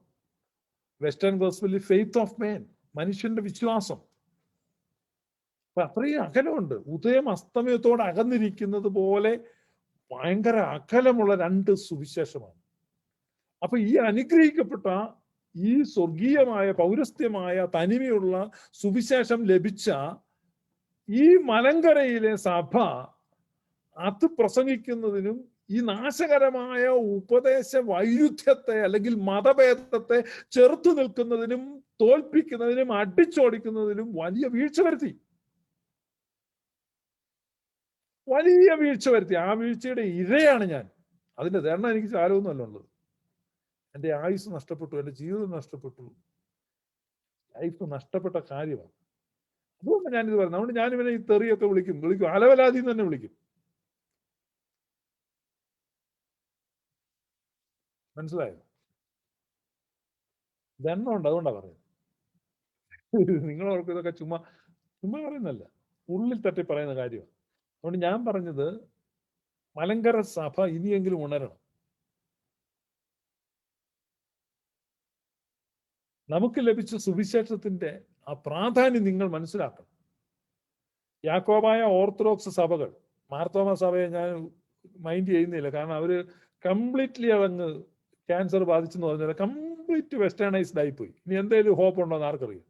വെസ്റ്റേൺ ഗോസ്പലിൽ ഫെയ്ത്ത് ഓഫ് മാൻ, മനുഷ്യന്റെ വിശ്വാസം. അപ്പൊ അത്രയും അകലമുണ്ട്. ഉദയം അസ്തമയത്തോട് അകന്നിരിക്കുന്നത് പോലെ ഭയങ്കര അകലമുള്ള രണ്ട് സുവിശേഷമാണ്. അപ്പൊ ഈ അനുഗ്രഹിക്കപ്പെട്ട ഈ സ്വർഗീയമായ പൗരസ്ത്യമായ തനിമയുള്ള സുവിശേഷം ലഭിച്ച ഈ മലങ്കരയിലെ സഭ അത് പ്രസംഗിക്കുന്നതിനും ഈ നാശകരമായ ഉപദേശ വൈരുദ്ധ്യത്തെ അല്ലെങ്കിൽ മതഭേദത്തെ ചെറുത്തു നിൽക്കുന്നതിനും തോൽപ്പിക്കുന്നതിനും അടിച്ചോടിക്കുന്നതിനും വലിയ വീഴ്ച വരുത്തി. ആ വീഴ്ചയുടെ ഇരയാണ് ഞാൻ. അതിന്റെ ധരണം എനിക്ക് ചാരമൊന്നുമല്ല ഉള്ളത്. എൻ്റെ ആയുസ് നഷ്ടപ്പെട്ടു, എൻ്റെ ജീവിതം നഷ്ടപ്പെട്ടു, ലൈഫ് നഷ്ടപ്പെട്ട കാര്യമാണ്. അതുകൊണ്ട് ഞാനിത് പറഞ്ഞു. അതുകൊണ്ട് ഞാനിവനെ ഈ തെറിയൊക്കെ വിളിക്കും, അലവലാതി തന്നെ വിളിക്കും. മനസ്സിലായോ? ധർമ്മമുണ്ട്, അതുകൊണ്ടാണ് പറയുന്നത്. നിങ്ങളോർക്ക് ഇതൊക്കെ ചുമ്മാ പറയുന്നല്ല, ഉള്ളിൽ തട്ടി പറയുന്ന കാര്യമാണ്. അതുകൊണ്ട് ഞാൻ പറഞ്ഞത്, മലങ്കര സഭ ഇനിയെങ്കിലും ഉണരണം. നമുക്ക് ലഭിച്ച സുവിശേഷത്തിന്റെ ആ പ്രാധാന്യം നിങ്ങൾ മനസ്സിലാക്കണം. യാക്കോബായ ഓർത്തഡോക്സ് സഭകൾ, മാർത്തോമ സഭയെ ഞാൻ മൈൻഡ് ചെയ്യുന്നില്ല. കാരണം അവര് കംപ്ലീറ്റ്ലി അതങ്ങ് ക്യാൻസർ ബാധിച്ചെന്ന് പറഞ്ഞാൽ കംപ്ലീറ്റ് വെസ്റ്റേണൈസ്ഡ് ആയിപ്പോയി. ഇനി എന്തെങ്കിലും ഹോപ്പ് ഉണ്ടോ എന്ന് ആർക്കറിയാം.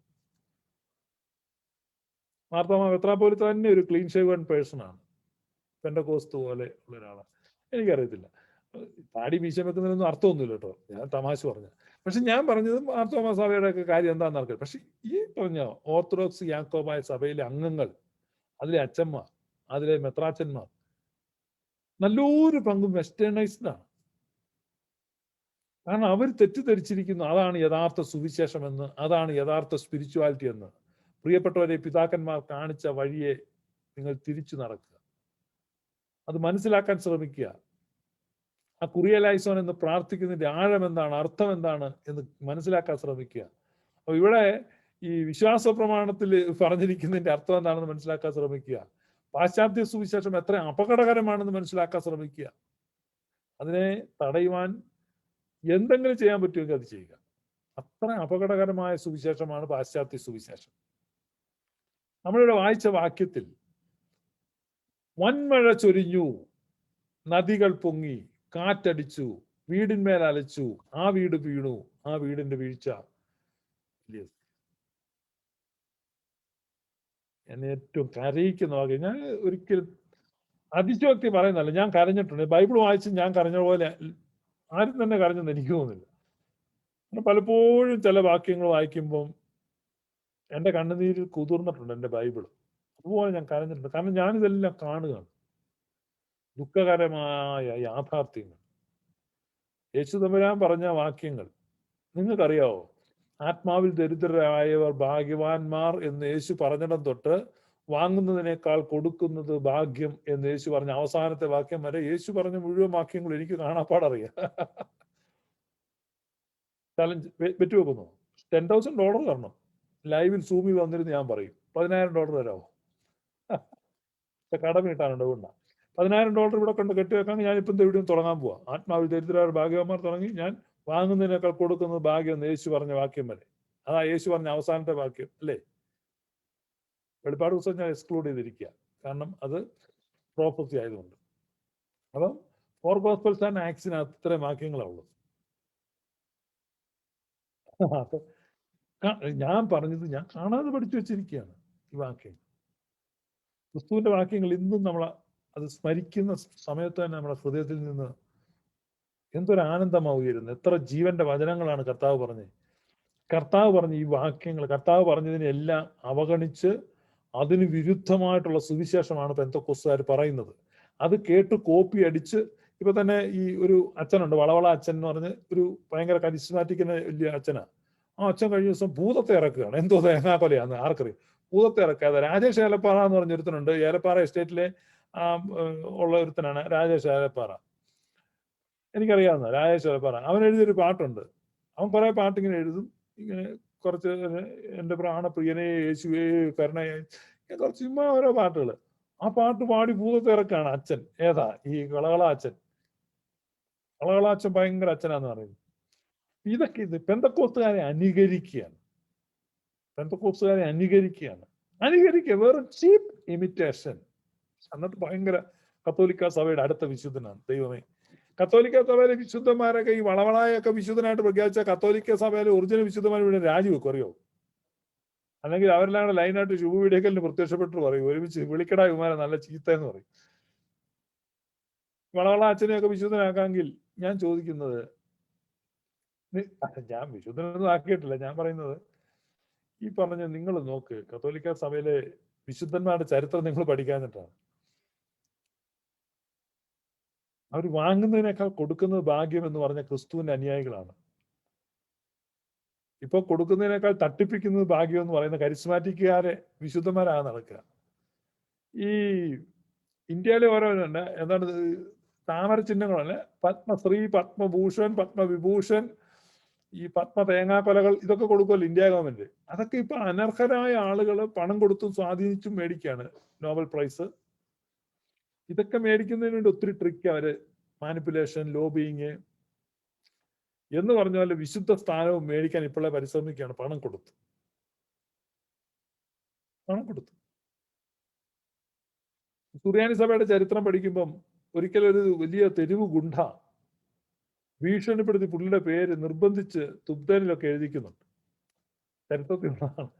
മാർത്തോമ മെത്രാപ്പോലിത്ത തന്നെ ഒരു ക്ലീൻ ഷേവൺ പേഴ്സൺ ആണ്, പെന്തക്കോസ്ത് പോലെ ഉള്ള ഒരാളാണ്. എനിക്കറിയത്തില്ല, താടി മീശ വെക്കുന്നതിനൊന്നും അർത്ഥമൊന്നുമില്ല കേട്ടോ, ഞാൻ തമാശ പറഞ്ഞു. പക്ഷെ ഞാൻ പറഞ്ഞത് മാർത്തോമ സഭയുടെ ഒക്കെ കാര്യം എന്താണെന്ന് അറിയാം. പക്ഷെ ഈ പറഞ്ഞ ഓർത്തഡോക്സ് യാക്കോബായ സഭയിലെ അംഗങ്ങൾ, അതിലെ അച്ഛന്മാർ, അതിലെ മെത്രാച്ചന്മാർ, നല്ലൊരു പങ്കും വെസ്റ്റേണൈസ്ഡ് ആണ്. കാരണം അവർ തെറ്റിദ്ധരിച്ചിരിക്കുന്നു അതാണ് യഥാർത്ഥ സുവിശേഷം എന്ന്, അതാണ് യഥാർത്ഥ സ്പിരിച്വാലിറ്റി എന്ന്. പ്രിയപ്പെട്ടവരെ, പിതാക്കന്മാർ കാണിച്ച വഴിയെ നിങ്ങൾ തിരിച്ചു നടക്കുക, അത് മനസ്സിലാക്കാൻ ശ്രമിക്കുക. ആ കുറിയലൈസോൻ എന്ന് പ്രാർത്ഥിക്കുന്നതിന്റെ ആഴം എന്താണ്, അർത്ഥം എന്താണ് എന്ന് മനസ്സിലാക്കാൻ ശ്രമിക്കുക. അപ്പൊ ഇവിടെ ഈ വിശ്വാസ പ്രമാണത്തിൽ പറഞ്ഞിരിക്കുന്നതിന്റെ അർത്ഥം എന്താണെന്ന് മനസ്സിലാക്കാൻ ശ്രമിക്കുക. പാശ്ചാത്യ സുവിശേഷം എത്ര അപകടകരമാണെന്ന് മനസ്സിലാക്കാൻ ശ്രമിക്കുക. അതിനെ തടയുവാൻ എന്തെങ്കിലും ചെയ്യാൻ പറ്റുമെങ്കിൽ അത് ചെയ്യുക. അത്ര അപകടകരമായ സുവിശേഷമാണ് പാശ്ചാത്യ സുവിശേഷം. നമ്മളിവിടെ വായിച്ച വാക്യത്തിൽ വൻമഴ ചൊരിഞ്ഞു, നദികൾ പൊങ്ങി, കാറ്റടിച്ചു, വീടിന്മേൽ അലച്ചു, ആ വീട് വീണു, ആ വീടിന്റെ വീഴ്ച. എന്നെ ഏറ്റവും കരയിക്കുന്ന വാക്ക്, ഞാൻ ഒരിക്കലും അതിശോക്തി പറയുന്നല്ല, ഞാൻ കരഞ്ഞിട്ടുണ്ട്. ബൈബിൾ വായിച്ച് ഞാൻ കരഞ്ഞ പോലെ ആരും തന്നെ കരഞ്ഞെന്ന് എനിക്ക് തോന്നുന്നില്ല. പലപ്പോഴും ചില വാക്യങ്ങൾ വായിക്കുമ്പം എൻ്റെ കണ്ണുനീരിൽ കുതിർന്നിട്ടുണ്ട് എൻ്റെ ബൈബിൾ. അതുപോലെ ഞാൻ കരഞ്ഞിട്ടുണ്ട്. കാരണം ഞാനിതെല്ലാം കാണുകയാണ്, ദുഃഖകരമായ യാഥാർത്ഥ്യങ്ങൾ. യേശു തമ്പുരാൻ പറഞ്ഞ വാക്യങ്ങൾ നിങ്ങൾക്കറിയാവോ? ആത്മാവിൽ ദരിദ്രരായവർ ഭാഗ്യവാന്മാർ എന്ന് യേശു പറഞ്ഞിടം തൊട്ട് വാങ്ങുന്നതിനേക്കാൾ കൊടുക്കുന്നത് ഭാഗ്യം എന്ന് യേശു പറഞ്ഞ അവസാനത്തെ വാക്യം വരെ യേശു പറഞ്ഞ മുഴുവൻ വാക്യങ്ങൾ എനിക്ക് കാണാപ്പാടറിയാം. ചലഞ്ച് വെക്കുമോ? $10,000 തരണം, ലൈവിൽ സൂമിൽ വന്നിരുന്ന് ഞാൻ പറയും. $10,000 തരാമോ? കടം വീട്ടാനുണ്ട്. അതുകൊണ്ടാണ് $10,000 ഇവിടെ കൊണ്ട് കെട്ടിവെക്കാൻ ഞാനിപ്പം എവിടെയും തുടങ്ങാൻ പോവാ. ആത്മാവിൽ ദരിദ്രരായ ഭാഗ്യവാന്മാർ തുടങ്ങി ഞാൻ വാങ്ങുന്നതിനേക്കാൾ കൊടുക്കുന്നത് ഭാഗ്യം എന്ന് യേശു പറഞ്ഞ വാക്യം വരെ. അതാ യേശു പറഞ്ഞ അവസാനത്തെ വാക്യം അല്ലേ? വെളിപ്പാട് പുസ്തകം ഞാൻ എക്സ്ക്ലൂഡ് ചെയ്തിരിക്കുക, കാരണം അത് പ്രോപ്പർട്ടി ആയതുകൊണ്ട്. അപ്പം 4 Gospels ആൻഡ് ആക്ട്സിനകത്ത് ഇത്രയും വാക്യങ്ങളാണുള്ളത്. ഞാൻ പറഞ്ഞത് ഞാൻ കാണാതെ പഠിച്ചു വെച്ചിരിക്കുകയാണ് ഈ വാക്യം. ക്രിസ്തുവിന്റെ വാക്യങ്ങൾ ഇന്നും നമ്മൾ അത് സ്മരിക്കുന്ന സമയത്ത് തന്നെ നമ്മുടെ ഹൃദയത്തിൽ നിന്ന് എന്തൊരു ആനന്ദമാവുകയായിരുന്നു. എത്ര ജീവന്റെ വചനങ്ങളാണ് കർത്താവ് പറഞ്ഞത്. കർത്താവ് പറഞ്ഞ ഈ വാക്യങ്ങൾ, കർത്താവ് പറഞ്ഞതിനെല്ലാം അവഗണിച്ച് അതിന് വിരുദ്ധമായിട്ടുള്ള സുവിശേഷമാണ് പെന്തക്കോസ്തുകാർ പറയുന്നത്. അത് കേട്ട് കോപ്പി അടിച്ച്, ഇപ്പൊ തന്നെ ഈ ഒരു അച്ഛനുണ്ട്, വളവള അച്ഛൻ എന്ന് പറഞ്ഞ് ഒരു ഭയങ്കര കരിസ്മാറ്റിക്കിന് വലിയ അച്ഛനാ. ആ അച്ഛൻ കഴിഞ്ഞ ദിവസം ഭൂതത്തെ ഇറക്കുകയാണ്. എന്തോ തേങ്ങാക്കൊലയാന്ന് ആർക്കറിയാം. ഭൂതത്തെ ഇറക്കാതെ രാജേഷ് ഏലപ്പാറ എന്ന് പറഞ്ഞ ഒരുത്തനുണ്ട്, ഏലപ്പാറ എസ്റ്റേറ്റിലെ ഉള്ള ഒരുത്തനാണ് രാജേഷ് ഏലപ്പാറ. എനിക്കറിയാവുന്ന രാജേഷ് ഏലപ്പാറ. അവൻ എഴുതിയൊരു പാട്ടുണ്ട്. അവൻ കുറെ പാട്ടിങ്ങനെ എഴുതും, ഇങ്ങനെ കുറച്ച് എൻ്റെ പ്രാണപ്രിയനെ യേശുവേ കരുണയെ, കുറച്ച് ചുമ്മാ ഓരോ പാട്ടുകൾ. ആ പാട്ട് പാടി ഭൂതത്തെ ഇറക്കാണ് അച്ഛൻ. ഏതാ? ഈ കളകള അച്ഛൻ. കളകള അച്ഛൻ ഭയങ്കര അച്ഛനാന്ന് പറയുന്നത്. ഇതൊക്കെ ഇത് പെന്തക്കോസ്തുകാരെ അനുകരിക്കുകയാണ്. പെന്തക്കോസ്തുകാരെ അനുകരിക്കുകയാണ്. വെറും ചീപ്പ് ഇമിറ്റേഷൻ. എന്നിട്ട് ഭയങ്കര കത്തോലിക്ക സഭയുടെ അടുത്ത വിശുദ്ധനാണ്. ദൈവമേ, കത്തോലിക്ക സഭയിലെ വിശുദ്ധന്മാരൊക്കെ ഈ വളവളായൊക്കെ വിശുദ്ധനായിട്ട് പ്രഖ്യാപിച്ച കത്തോലിക്ക സഭയിലെ ഒറിജിനൽ വിശുദ്ധന്മാർ ഇവിടെ രാജിവെക്കും, അറിയോ? അല്ലെങ്കിൽ അവരെല്ലാം കൂടെ ലൈനായിട്ട് ശുഭവീഡിയോക്കലിന് പ്രത്യക്ഷപ്പെട്ടു പറയും, ഒരുമിച്ച് വിളിക്കടാ വിമാനം നല്ല ചീത്ത എന്ന് പറയും. വളവള അച്ഛനെയൊക്കെ വിശുദ്ധനാക്കാമെങ്കിൽ ഞാൻ ചോദിക്കുന്നത്, ഞാൻ വിശുദ്ധനൊന്നും ആക്കിയിട്ടില്ല, ഞാൻ പറയുന്നത് ഈ പറഞ്ഞ നിങ്ങൾ നോക്ക്, കത്തോലിക്ക സഭയിലെ വിശുദ്ധന്മാരുടെ ചരിത്രം നിങ്ങൾ പഠിക്കാഞ്ഞിട്ടാണ്. അവർ വാങ്ങുന്നതിനേക്കാൾ കൊടുക്കുന്നത് ഭാഗ്യം എന്ന് പറഞ്ഞ ക്രിസ്തുവിന്റെ അനുയായികളാണ്. ഇപ്പൊ കൊടുക്കുന്നതിനേക്കാൾ തട്ടിപ്പിക്കുന്നത് ഭാഗ്യം എന്ന് പറയുന്ന കരിസ്മാറ്റിക്കുകാരെ വിശുദ്ധന്മാരാണ് നടക്കുക. ഈ ഇന്ത്യയിലെ ഓരോരുണ്ട് എന്താണ് താമര ചിഹ്നങ്ങളല്ലേ, പത്മശ്രീ, പത്മഭൂഷൺ, പത്മവിഭൂഷൺ, ഈ പത്മ തേങ്ങാക്കൊലകൾ, ഇതൊക്കെ കൊടുക്കുമല്ലോ ഇന്ത്യ ഗവൺമെന്റ്. അതൊക്കെ ഇപ്പൊ അനർഹരായ ആളുകൾ പണം കൊടുത്തും സ്വാധീനിച്ചും മേടിക്കുകയാണ് നോബൽ പ്രൈസ്. ഇതൊക്കെ മേടിക്കുന്നതിന് വേണ്ടി ഒത്തിരി ട്രിക്ക്, അവര് മാനിപ്പുലേഷൻ, ലോബിയിങ് എന്ന് പറഞ്ഞ പോലെ വിശുദ്ധ സ്ഥാനവും മേടിക്കാൻ ഇപ്പോഴേ പരിശ്രമിക്കുകയാണ്. പണം കൊടുത്തു. സുറിയാനി സഭയുടെ ചരിത്രം പഠിക്കുമ്പം ഒരിക്കലും ഒരു വലിയ തെരുവ് ഗുണ്ട ഭീഷണിപ്പെടുത്തി പുള്ളിയുടെ പേര് നിർബന്ധിച്ച് തുബ്ദനിലൊക്കെ എഴുതിക്കുന്നുണ്ട്. ചരിത്രത്തിലുള്ളതാണ്.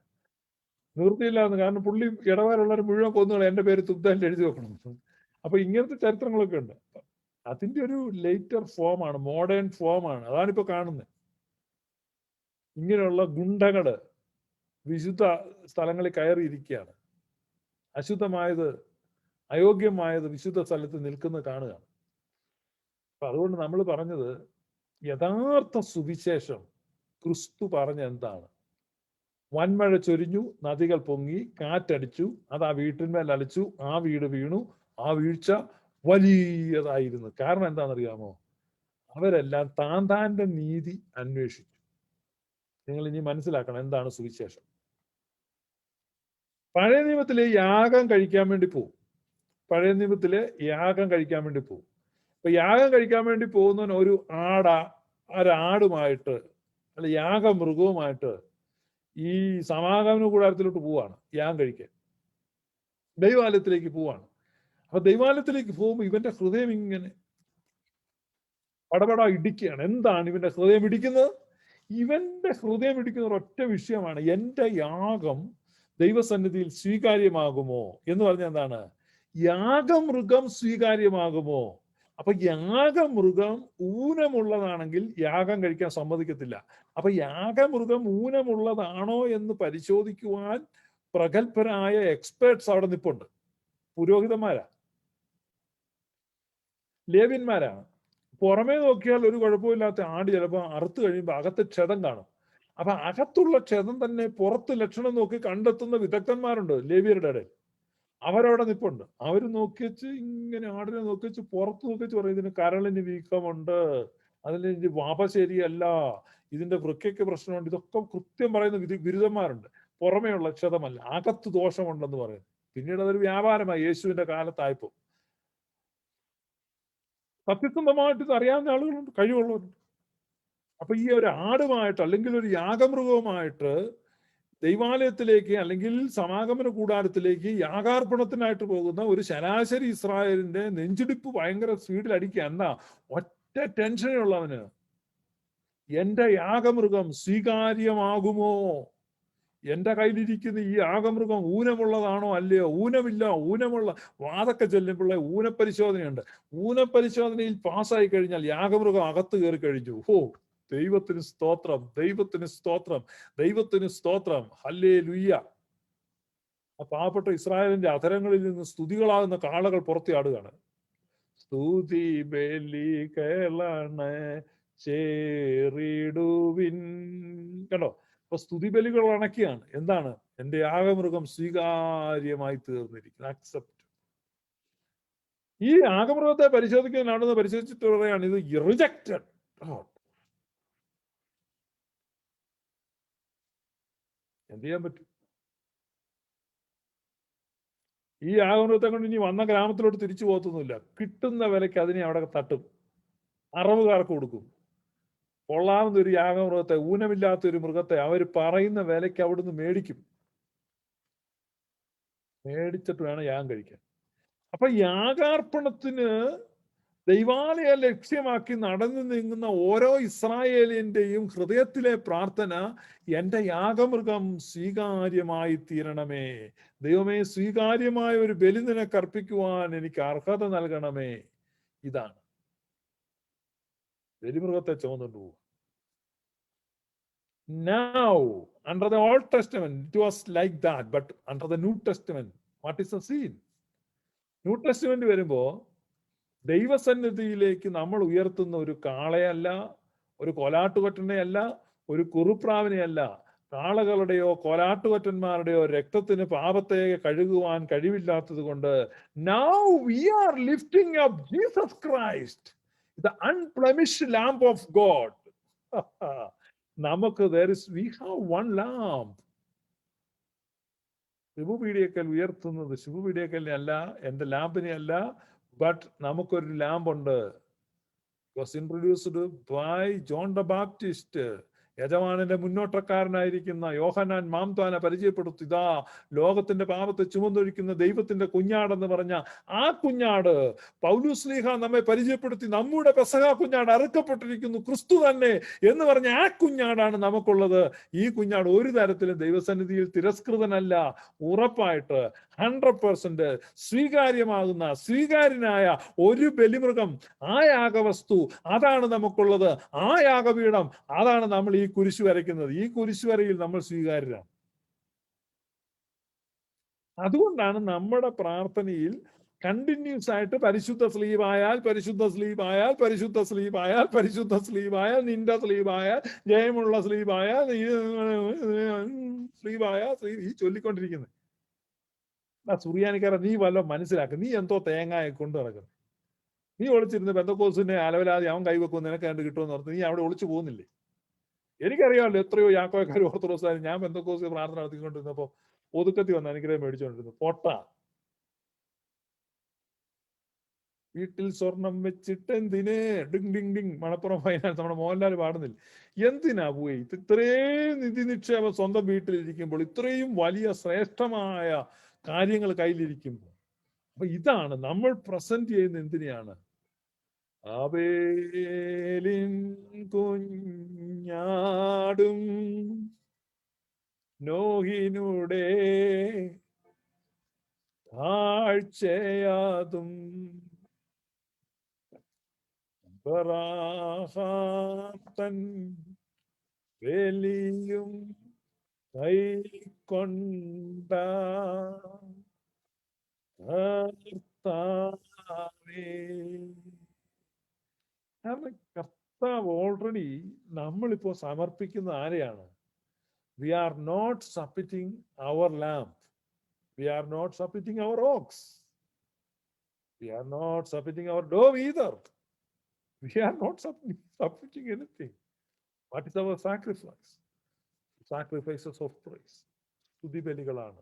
നിവൃത്തിയില്ലാന്ന്, കാരണം പുള്ളി ഇടവേലുള്ളവർ മുഴുവൻ കൊന്നുകൾ എന്റെ പേര് തുബ്ദനിൽ എഴുതി വെക്കണം. അപ്പൊ ഇങ്ങനത്തെ ചരിത്രങ്ങളൊക്കെ ഉണ്ട്. അതിന്റെ ഒരു ലേറ്റർ ഫോമാണ്, മോഡേൺ ഫോമാണ്. അതാണിപ്പോ കാണുന്നത്. ഇങ്ങനെയുള്ള ഗുണ്ടകള് വിശുദ്ധ സ്ഥലങ്ങളിൽ കയറിയിരിക്കുകയാണ്. അശുദ്ധമായത്, അയോഗ്യമായത് വിശുദ്ധ സ്ഥലത്ത് നിൽക്കുന്നത് കാണുകയാണ്. അപ്പൊ അതുകൊണ്ട് നമ്മൾ പറഞ്ഞത്, യഥാർത്ഥ സുവിശേഷം ക്രിസ്തു പറഞ്ഞ എന്താണ്? വൻമഴ ചൊരിഞ്ഞു, നദികൾ പൊങ്ങി, കാറ്റടിച്ചു, അത് ആ വീട്ടിന്മേൽ അലച്ചു, ആ വീട് വീണു, ആ വീഴ്ച വലിയതായിരുന്നു. കാരണം എന്താണെന്നറിയാമോ? അവരെല്ലാം താൻ്റെ നീതി അന്വേഷിച്ചു. നിങ്ങൾ ഇനി മനസ്സിലാക്കണം എന്താണ് സുവിശേഷം. പഴയ നിയമത്തിലെ യാഗം കഴിക്കാൻ വേണ്ടി പോകും. പഴയ നിയമത്തിലെ യാഗം കഴിക്കാൻ വേണ്ടി പോകും. അപ്പൊ യാഗം കഴിക്കാൻ വേണ്ടി പോകുന്നവൻ ഒരു ഒരാടുമായിട്ട് അല്ല യാഗമൃഗവുമായിട്ട് ഈ സമാഗമന കൂടാരത്തിലോട്ട് പോവാണ് യാഗം കഴിക്കാൻ. ദൈവാലയത്തിലേക്ക് പോവാണ്. അപ്പൊ ദൈവാലയത്തിലേക്ക് പോകുമ്പോൾ ഇവന്റെ ഹൃദയം ഇങ്ങനെ പടപട ഇടിക്കുകയാണ്. എന്താണ് ഇവന്റെ ഹൃദയം ഇടിക്കുന്നത്? ഇവന്റെ ഹൃദയം ഇടിക്കുന്ന ഒരൊറ്റ വിഷയമാണ്, എന്റെ യാഗം ദൈവസന്നിധിയിൽ സ്വീകാര്യമാകുമോ എന്ന് പറഞ്ഞാൽ എന്താണ്? യാഗമൃഗം സ്വീകാര്യമാകുമോ? അപ്പൊ യാഗമൃഗം ഊനമുള്ളതാണെങ്കിൽ യാഗം കഴിക്കാൻ സമ്മതിക്കത്തില്ല. അപ്പൊ യാഗമൃഗം ഊനമുള്ളതാണോ എന്ന് പരിശോധിക്കുവാൻ പ്രഗത്ഭരായ എക്സ്പേർട്സ് അവിടെ നിൽപ്പുണ്ട്. പുരോഹിതന്മാരാ, ലേവ്യന്മാരാണ്. പുറമേ നോക്കിയാൽ ഒരു കുഴപ്പമില്ലാത്ത ആട് ചിലപ്പോൾ അറുത്ത് കഴിയുമ്പോൾ അകത്ത് ക്ഷതം കാണും. അപ്പൊ അകത്തുള്ള ക്ഷതം തന്നെ പുറത്ത് ലക്ഷണം നോക്കി കണ്ടെത്തുന്ന വിദഗ്ധന്മാരുണ്ട് ലേവ്യരുടെ ഇടയിൽ. അവരവിടെ നിൽപ്പുണ്ട്. അവര് നോക്കിവെച്ച് ഇങ്ങനെ ആടിനെ നോക്കിവെച്ച് പുറത്ത് നോക്കിവെച്ച് പറയും, ഇതിന് കരളിന് വീക്കമുണ്ട്, അതിന് വാപ ശരിയല്ല, ഇതിന്റെ വൃക്കയ്ക്ക് പ്രശ്നമുണ്ട്. ഇതൊക്കെ കൃത്യം പറയുന്ന ബിരുദന്മാരുണ്ട്. പുറമേയുള്ള ക്ഷതമല്ല, അകത്ത് ദോഷമുണ്ടെന്ന് പറയുന്നു. പിന്നീട് അതൊരു വ്യാപാരമായി യേശുവിന്റെ കാലത്തായപ്പോ. സത്യസന്ധമായിട്ട് ഇത് അറിയാവുന്ന ആളുകളുണ്ട്, കഴിവുള്ളവരുണ്ട്. അപ്പൊ ഈ ഒരു ആടുമായിട്ട് അല്ലെങ്കിൽ ഒരു യാഗമൃഗവുമായിട്ട് ദൈവാലയത്തിലേക്ക് അല്ലെങ്കിൽ സമാഗമന കൂടാരത്തിലേക്ക് യാഗാർപ്പണത്തിനായിട്ട് പോകുന്ന ഒരു ശരാശരി ഇസ്രായേലിന്റെ നെഞ്ചിടിപ്പ് ഭയങ്കര സ്പീഡിൽ അടിക്കുക. എന്നാ ഒറ്റ ടെൻഷനേ ഉള്ളവന്, എന്റെ യാഗമൃഗം സ്വീകാര്യമാകുമോ? എന്റെ കയ്യിലിരിക്കുന്ന ഈ യാഗമൃഗം ഊനമുള്ളതാണോ അല്ലയോ? ഊനമില്ല, ഊനമുള്ള വാതൊക്കെ ചെല്ലുമ്പോൾ ഊനപരിശോധനയുണ്ട്. ഊനപരിശോധനയിൽ പാസ്സായി കഴിഞ്ഞാൽ യാഗമൃഗം അകത്ത് കയറി കഴിഞ്ഞു. ദൈവത്തിന് സ്തോത്രം, ദൈവത്തിന് സ്തോത്രം, ദൈവത്തിന് സ്തോത്രം, ഹല്ലേലൂയ. ആ പാവപ്പെട്ട ഇസ്രായേലിന്റെ അധരങ്ങളിൽ നിന്ന് സ്തുതികളാകുന്ന കാളകൾ പുറത്തിയാടുകയാണ്. സ്തുതി ബലി കേളണ ചേറിടുവിൻ. കണ്ടോ? അപ്പൊ സ്തുതി ബലികൾ അണക്കിയാണ്. എന്താണ്? എന്റെ യാഗമൃഗം സ്വീകാര്യമായി തീർന്നിരിക്കുന്നു. അക്സെപ്റ്റ്. ഈ യാഗമൃഗത്തെ പരിശോധിക്കുന്നതിനാണെന്ന് പരിശോധിച്ചിട്ട് പറയാണ് ഇത് റിജക്റ്റഡ്. എന്ത് ചെയ്യാൻ പറ്റും? ഈ യാഗമൃഗത്തെ കൊണ്ട് ഇനി വന്ന ഗ്രാമത്തിലോട്ട് തിരിച്ചു പോകത്തൊന്നുമില്ല. കിട്ടുന്ന വിലയ്ക്ക് അതിനെ അവിടെ തട്ടും, അറവുകാർക്ക് കൊടുക്കും. കൊള്ളാവുന്ന ഒരു യാഗമൃഗത്തെ, ഊനമില്ലാത്ത ഒരു മൃഗത്തെ അവർ പറയുന്ന വിലയ്ക്ക് അവിടുന്ന് മേടിക്കും. മേടിച്ചിട്ട് വേണം യാഗം കഴിക്കാൻ. അപ്പൊ യാഗാർപ്പണത്തിന് ദൈവാലയ ലക്ഷ്യമാക്കി നടന്നു നീങ്ങുന്ന ഓരോ ഇസ്രായേലിന്റെയും ഹൃദയത്തിലെ പ്രാർത്ഥന, എന്റെ യാഗമൃഗം സ്വീകാര്യമായി തീരണമേ, ദൈവമേ സ്വീകാര്യമായ ഒരു ബലി നിനക്ക് അർപ്പിക്കുവാൻ എനിക്ക് അർഹത നൽകണമേ. ഇതാണ്. ബലിമൃഗത്തെ ചുമന്നുകൊണ്ട് പോവുക. Now, under the Old Testament, it was like that, but under the New Testament, what is the scene? New testament വരുമ്പോ ദൈവസന്നിധിയിലേക്ക് നമ്മൾ ഉയർത്തുന്ന ഒരു കാളയല്ല, ഒരു കോലാട്ടുകൊറ്റനെയല്ല, ഒരു കുറുപ്രാവിനെയല്ല. കാളകളുടെയോ കോലാട്ടുകൊറ്റന്മാരുടെയോ രക്തത്തിന് പാപത്തെ കഴുകുവാൻ കഴിവില്ലാത്തത് കൊണ്ട് now we are lifting up Jesus Christ, the unblemished lamb of God. നമുക്ക് we have one lamb. ശുഭപീഠിയേക്കൽ ഉയർത്തുന്നത് ശുഭപീഠിയേക്കലിനെ അല്ല, എന്റെ ലാമ്പിനെ അല്ല, ബട്ട് നമുക്കൊരു ലാമ്പുണ്ട്. Was introduced by John the Baptist. യജമാനന്റെ മുന്നോട്ടക്കാരനായിരിക്കുന്ന യോഹന്നാൻ മാംതാനെ പരിചയപ്പെടുത്തി, ഇതാ ലോകത്തിന്റെ പാപത്തെ ചുമന്നൊഴിക്കുന്ന ദൈവത്തിന്റെ കുഞ്ഞാടെന്ന് പറഞ്ഞ ആ കുഞ്ഞാട് പൗലോസ് ശ്ലീഹ നമ്മെ പരിചയപ്പെടുത്തി, നമ്മുടെ പെസഹ കുഞ്ഞാട് അറുക്കപ്പെട്ടിരിക്കുന്നു, ക്രിസ്തു തന്നെ എന്ന് പറഞ്ഞ ആ കുഞ്ഞാടാണ് നമുക്കുള്ളത്. ഈ കുഞ്ഞാട് ഒരു തരത്തിലും ദൈവസന്നിധിയിൽ തിരസ്കൃതനല്ല. ഉറപ്പായിട്ട് 100% സ്വീകാര്യമാകുന്ന സ്വീകാര്യനായ ഒരു ബലിമൃഗം, ആ യാഗവസ്തു, അതാണ് നമുക്കുള്ളത്. ആ യാഗപീഠം, അതാണ് നമ്മൾ ഈ കുരിശു വരയ്ക്കുന്നത്. ഈ കുരിശു വരയിൽ നമ്മൾ സ്വീകാര്യരാണ്. അതുകൊണ്ടാണ് നമ്മുടെ പ്രാർത്ഥനയിൽ കണ്ടിന്യൂസ് ആയിട്ട് പരിശുദ്ധ സ്ലീവായാൽ, പരിശുദ്ധ സ്ലീവായാൽ, പരിശുദ്ധ സ്ലീവായാൽ, പരിശുദ്ധ സ്ലീവായാൽ, നിന്റെ സ്ലീവായാൽ, ജയമുള്ള സ്ലീവായാൽ, സ്ലീവായാൽ ഈ ചൊല്ലിക്കൊണ്ടിരിക്കുന്നത്. സുറിയാനിക്കാരൻ, നീ വല്ല മനസ്സിലാക്കുക, നീ എന്തോ തേങ്ങായ കൊണ്ട് നടക്കുന്നു. നീ ഒളിച്ചിരുന്ന് പെന്തക്കോസിനെ അലവലാതെ അവൻ കൈവെക്കും, നിനക്ക് കണ്ട് കിട്ടുമെന്ന് പറഞ്ഞു നീ അവിടെ ഒളിച്ചു പോകുന്നില്ലേ? എനിക്കറിയാമല്ലോ എത്രയോ യാക്കോക്കാർ ഓർത്തഡോക്സുകാർ. ഞാൻ പെന്തക്കോസ് പ്രാർത്ഥന നടത്തിക്കൊണ്ടിരുന്നപ്പോ ഒതുക്കത്തി വന്ന് അനുഗ്രഹം മേടിച്ചുകൊണ്ടിരുന്നു. പൊട്ട വീട്ടിൽ സ്വർണം വെച്ചിട്ട് എന്തിന് Ding Ding Ding. Manappuram finance നമ്മുടെ മോഹൻലാൽ പാടുന്നില്ല. എന്തിനാ പോയി ഇത്രയും നിധി നിക്ഷേപം സ്വന്തം വീട്ടിലിരിക്കുമ്പോൾ, ഇത്രയും വലിയ ശ്രേഷ്ഠമായ കാര്യങ്ങൾ കയ്യിലിരിക്കുമ്പോൾ? അപ്പൊ ഇതാണ് നമ്മൾ പ്രസന്റ് ചെയ്യുന്ന എന്തിനെയാണ്? ആബേലിൻ കുഞ്ഞാടും നോഹിനുടെ കാഴ്ചയാതും തൻ വെലിയും കൈക്കൊണ്ട കാരണം കർത്താവ് ഓൾറെഡി നമ്മളിപ്പോ സമർപ്പിക്കുന്ന ആരെയാണ്? We are not submitting our lamb. We are not submitting our ox. We are not submitting our dove either. We are not submitting anything. What is our sacrifice? Sacrifices of praise. സ്തുതിബലികളാണ്.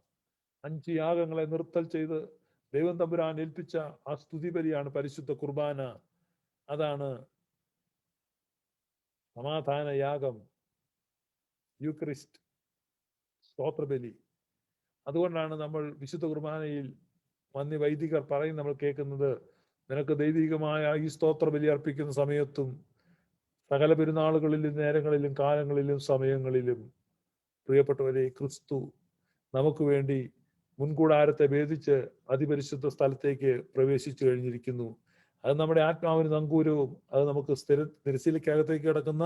5 യാഗങ്ങളെ നിർത്തൽ ചെയ്ത് ദൈവം തമ്പുരാൻ ഏൽപ്പിച്ച ആ സ്തുതിബലിയാണ് പരിശുദ്ധ കുർബാന. അതാണ് സമാധാന യാഗം, Eucharist, സ്തോത്രബലി. അതുകൊണ്ടാണ് നമ്മൾ വിശുദ്ധ കുർബാനയിൽ വന്യ വൈദികർ പറയും, നമ്മൾ കേൾക്കുന്നത്, നിനക്ക് ദൈവികമായ ഈ സ്തോത്രബലി അർപ്പിക്കുന്ന സമയത്തും സകല പെരുന്നാളുകളിലും നേരങ്ങളിലും കാലങ്ങളിലും സമയങ്ങളിലും പ്രിയപ്പെട്ടവരെ, ക്രിസ്തു നമുക്ക് വേണ്ടി മുൻകൂടാരത്തെ ഭേദിച്ച് അതിപരിശുദ്ധ സ്ഥലത്തേക്ക് പ്രവേശിച്ചു കഴിഞ്ഞിരിക്കുന്നു. അത് നമ്മുടെ ആത്മാവിന് നങ്കൂരവും അത് നമുക്ക് നിരശീലക്കകത്തേക്ക് കിടക്കുന്ന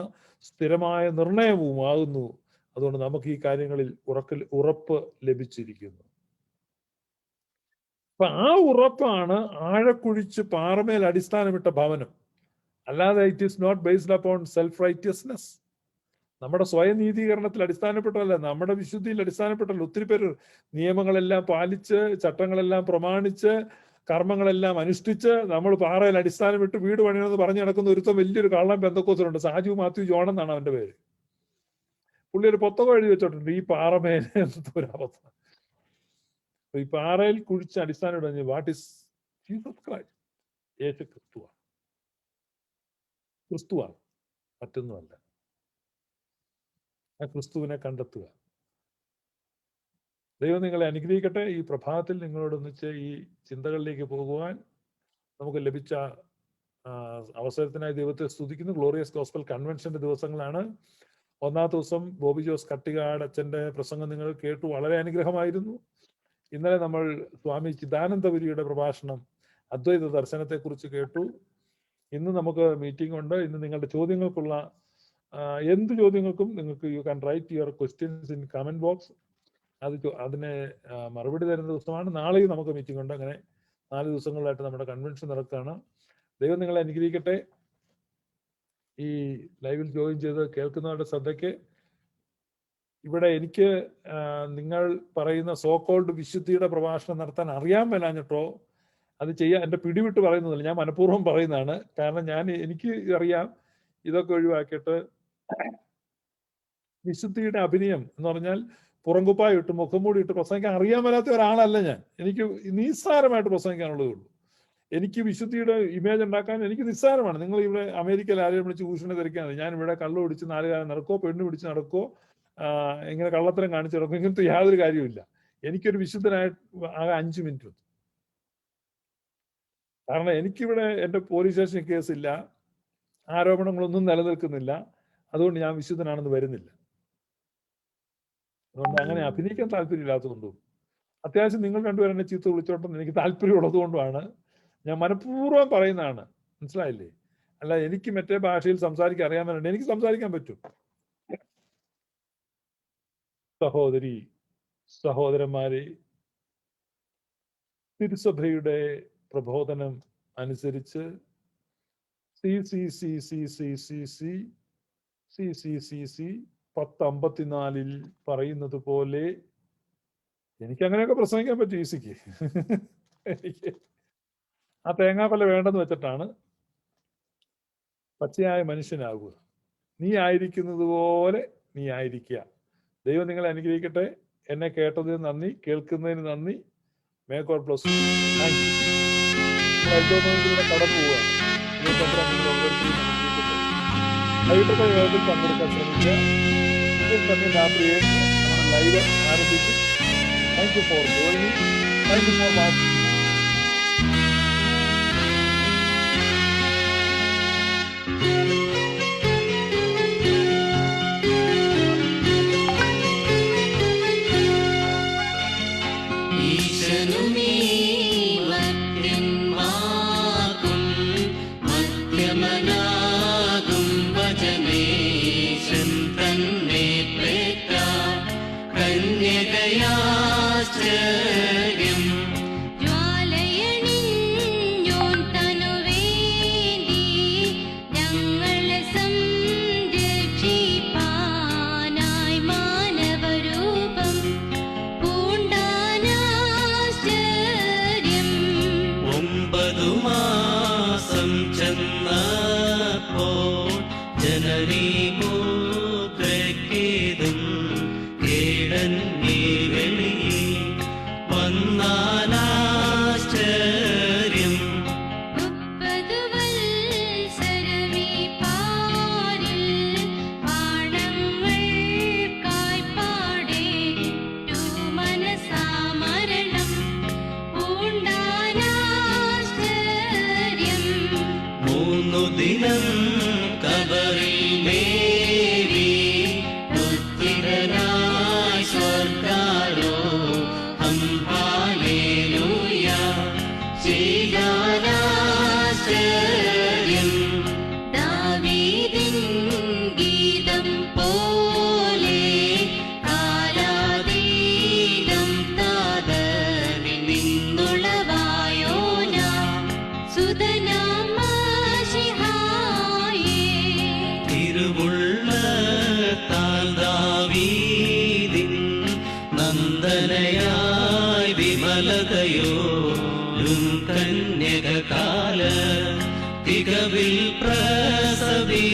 സ്ഥിരമായ നിർണയവും ആകുന്നു. അതുകൊണ്ട് നമുക്ക് ഈ കാര്യങ്ങളിൽ ഉറപ്പ് ലഭിച്ചിരിക്കുന്നു. അപ്പൊ ആ ഉറപ്പാണ് ആഴക്കുഴിച്ച് പാറമേൽ അടിസ്ഥാനമിട്ട ഭവനം. അല്ലാതെ it is not based upon self righteousness. നമ്മുടെ സ്വയം നീതീകരണത്തിൽ അടിസ്ഥാനപ്പെട്ടല്ല, നമ്മുടെ വിശുദ്ധിയിൽ അടിസ്ഥാനപ്പെട്ടല്ല. ഒത്തിരി പേര് നിയമങ്ങളെല്ലാം പാലിച്ച്, ചട്ടങ്ങളെല്ലാം പ്രമാണിച്ച്, കർമ്മങ്ങളെല്ലാം അനുഷ്ഠിച്ച് നമ്മൾ പാറയിൽ അടിസ്ഥാനമിട്ട് വീട് പണിയണമെന്ന് പറഞ്ഞു നടക്കുന്ന ഒരുത്തം വലിയൊരു കള്ളം പെന്തക്കോസിലുണ്ട്. സാജു മാത്യു ജോൺ എന്നാണ് അവന്റെ പേര്. പുള്ളി ഒരു പുസ്തകം എഴുതി വെച്ചോട്ടുണ്ട്, ഈ പാറമേൽ ഒരവസ്ഥ. ഈ പാറയിൽ കുഴിച്ച് അടിസ്ഥാനം ഇടുന്നത് വാട്ട് ഈസ് ജീസസ് ക്രൈസ്റ്റ്. യേശു ക്രിസ്തുവാണ്, മറ്റൊന്നുമല്ല. ആ ക്രിസ്തുവിനെ കണ്ടെത്തുക. ദൈവം നിങ്ങളെ അനുഗ്രഹിക്കട്ടെ. ഈ പ്രഭാതത്തിൽ നിങ്ങളോടൊന്നിച്ച് ഈ ചിന്തകളിലേക്ക് പോകുവാൻ നമുക്ക് ലഭിച്ച അവസരത്തിനായി ദൈവത്തെ സ്തുതിക്കുന്നു. ഗ്ലോറിയസ് ഗോസ്പൽ കൺവെൻഷന്റെ ദിവസങ്ങളാണ്. 1-ാം ദിവസം ബോബി ജോസ് കട്ടികാട് അച്ഛന്റെ പ്രസംഗം നിങ്ങൾ കേട്ടു, വളരെ അനുഗ്രഹമായിരുന്നു. ഇന്നലെ നമ്മൾ സ്വാമി ചിദാനന്ദപുരിയുടെ പ്രഭാഷണം അദ്വൈത ദർശനത്തെക്കുറിച്ച് കേട്ടു. ഇന്ന് നമുക്ക് മീറ്റിംഗ് ഉണ്ട്. ഇന്ന് നിങ്ങളുടെ ചോദ്യങ്ങൾക്കുള്ള എന്ത് ചോദ്യങ്ങൾക്കും നിങ്ങൾക്ക് you can write your questions in comment box. അതിന് മറുപടി തരുന്ന ദിവസമാണ്. നാളെയും നമുക്ക് മീറ്റിംഗ് ഉണ്ട്. അങ്ങനെ 4 ദിവസങ്ങളിലായിട്ട് നമ്മുടെ കൺവെൻഷൻ നടക്കുകയാണ്. ദൈവം നിങ്ങളെ അനുഗ്രഹിക്കട്ടെ. ഈ ലൈവിൽ ജോയിൻ ചെയ്ത് കേൾക്കുന്നവരുടെ ശ്രദ്ധയ്ക്ക്, ഇവിടെ എനിക്ക് നിങ്ങൾ പറയുന്ന സോക്കോൾഡ് വിശുദ്ധിയുടെ പ്രഭാഷണം നടത്താൻ അറിയാൻ മേലാഞ്ഞിട്ടോ അത് ചെയ്യാൻ എൻ്റെ പിടിവിട്ട് പറയുന്നതല്ല, ഞാൻ മനഃപൂർവ്വം പറയുന്നതാണ്. കാരണം എനിക്ക് അറിയാം ഇതൊക്കെ ഒഴിവാക്കിയിട്ട് വിശുദ്ധിയുടെ അഭിനയം എന്ന് പറഞ്ഞാൽ പുറങ്കുപ്പായി ഇട്ട് മുഖംമൂടി ഇട്ട് പ്രസംഗിക്കാൻ അറിയാൻ മേലാത്ത ഒരാളല്ല ഞാൻ. എനിക്ക് നിസ്സാരമായിട്ട് പ്രസംഗിക്കാനുള്ളതേ ഉള്ളൂ. എനിക്ക് വിശുദ്ധിയുടെ ഇമേജ് ഉണ്ടാക്കാൻ എനിക്ക് നിസ്സാരമാണ്. നിങ്ങൾ ഇവിടെ അമേരിക്കയിൽ ആരെയും വിളിച്ച് ഭൂഷണി ധരിക്കാൻ, ഞാൻ ഇവിടെ കള്ളു പിടിച്ച് 4 കാലം നടക്കോ, പെണ്ണ് പിടിച്ച് നടക്കോ, ഇങ്ങനെ കള്ളത്തരം കാണിച്ചു നടക്കും, ഇങ്ങനത്തെ യാതൊരു കാര്യമില്ല. എനിക്കൊരു വിശുദ്ധനായിട്ട് ആകെ 5 മിനിറ്റ്. കാരണം എനിക്കിവിടെ എൻ്റെ പോലീസ് സ്റ്റേഷൻ കേസില്ല, ആരോപണങ്ങളൊന്നും നിലനിൽക്കുന്നില്ല. അതുകൊണ്ട് ഞാൻ വിശുദ്ധനാണെന്ന് വരുന്നില്ല. അതുകൊണ്ട് അങ്ങനെ അഭിനയിക്കാൻ താല്പര്യമില്ലാത്തതുകൊണ്ടും അത്യാവശ്യം നിങ്ങൾ രണ്ടുപേരും എന്നെ ചീത്ത വിളിച്ചോട്ടെന്ന് എനിക്ക് താല്പര്യമുള്ളത് കൊണ്ടുമാണ് ഞാൻ മനഃപൂർവ്വം പറയുന്നതാണ്. മനസ്സിലായില്ലേ? അല്ല എനിക്ക് മറ്റേ ഭാഷയിൽ സംസാരിക്കാൻ അറിയാമെന്നുണ്ട്, എനിക്ക് സംസാരിക്കാൻ പറ്റും. സഹോദരി സഹോദരന്മാരെ, തിരുസഭയുടെ പ്രബോധനം അനുസരിച്ച് CCC 1054 പറയുന്നത് പോലെ എനിക്ക് അങ്ങനെയൊക്കെ പ്രസംഗിക്കാൻ പറ്റും ഈസിക്ക്. എനിക്ക് ആ തേങ്ങാപ്പല വേണ്ടെന്ന് വെച്ചിട്ടാണ് പച്ചയായ മനുഷ്യനാകുക. നീ ആയിരിക്കുന്നത് പോലെ നീ ആയിരിക്കുക. ദൈവം നിങ്ങളെ അനുഗ്രഹിക്കട്ടെ. എന്നെ കേട്ടതിന് നന്ദി, കേൾക്കുന്നതിന് നന്ദി. May God bless you. Thank you. നമ്മൾ എന്തോന്നിലൂടെ കടന്നു പോവുകയാണ്. വൈകിട്ടത്തെ യോഗത്തിൽ പങ്കെടുക്കാൻ ശ്രമിക്കുക. തന്നെ രാത്രി നമ്മുടെ ലൈവ് ആരംഭിച്ചു. Thank you for joining. Thank you for watching. കന്യകകാല തികവിൽ പ്രസവി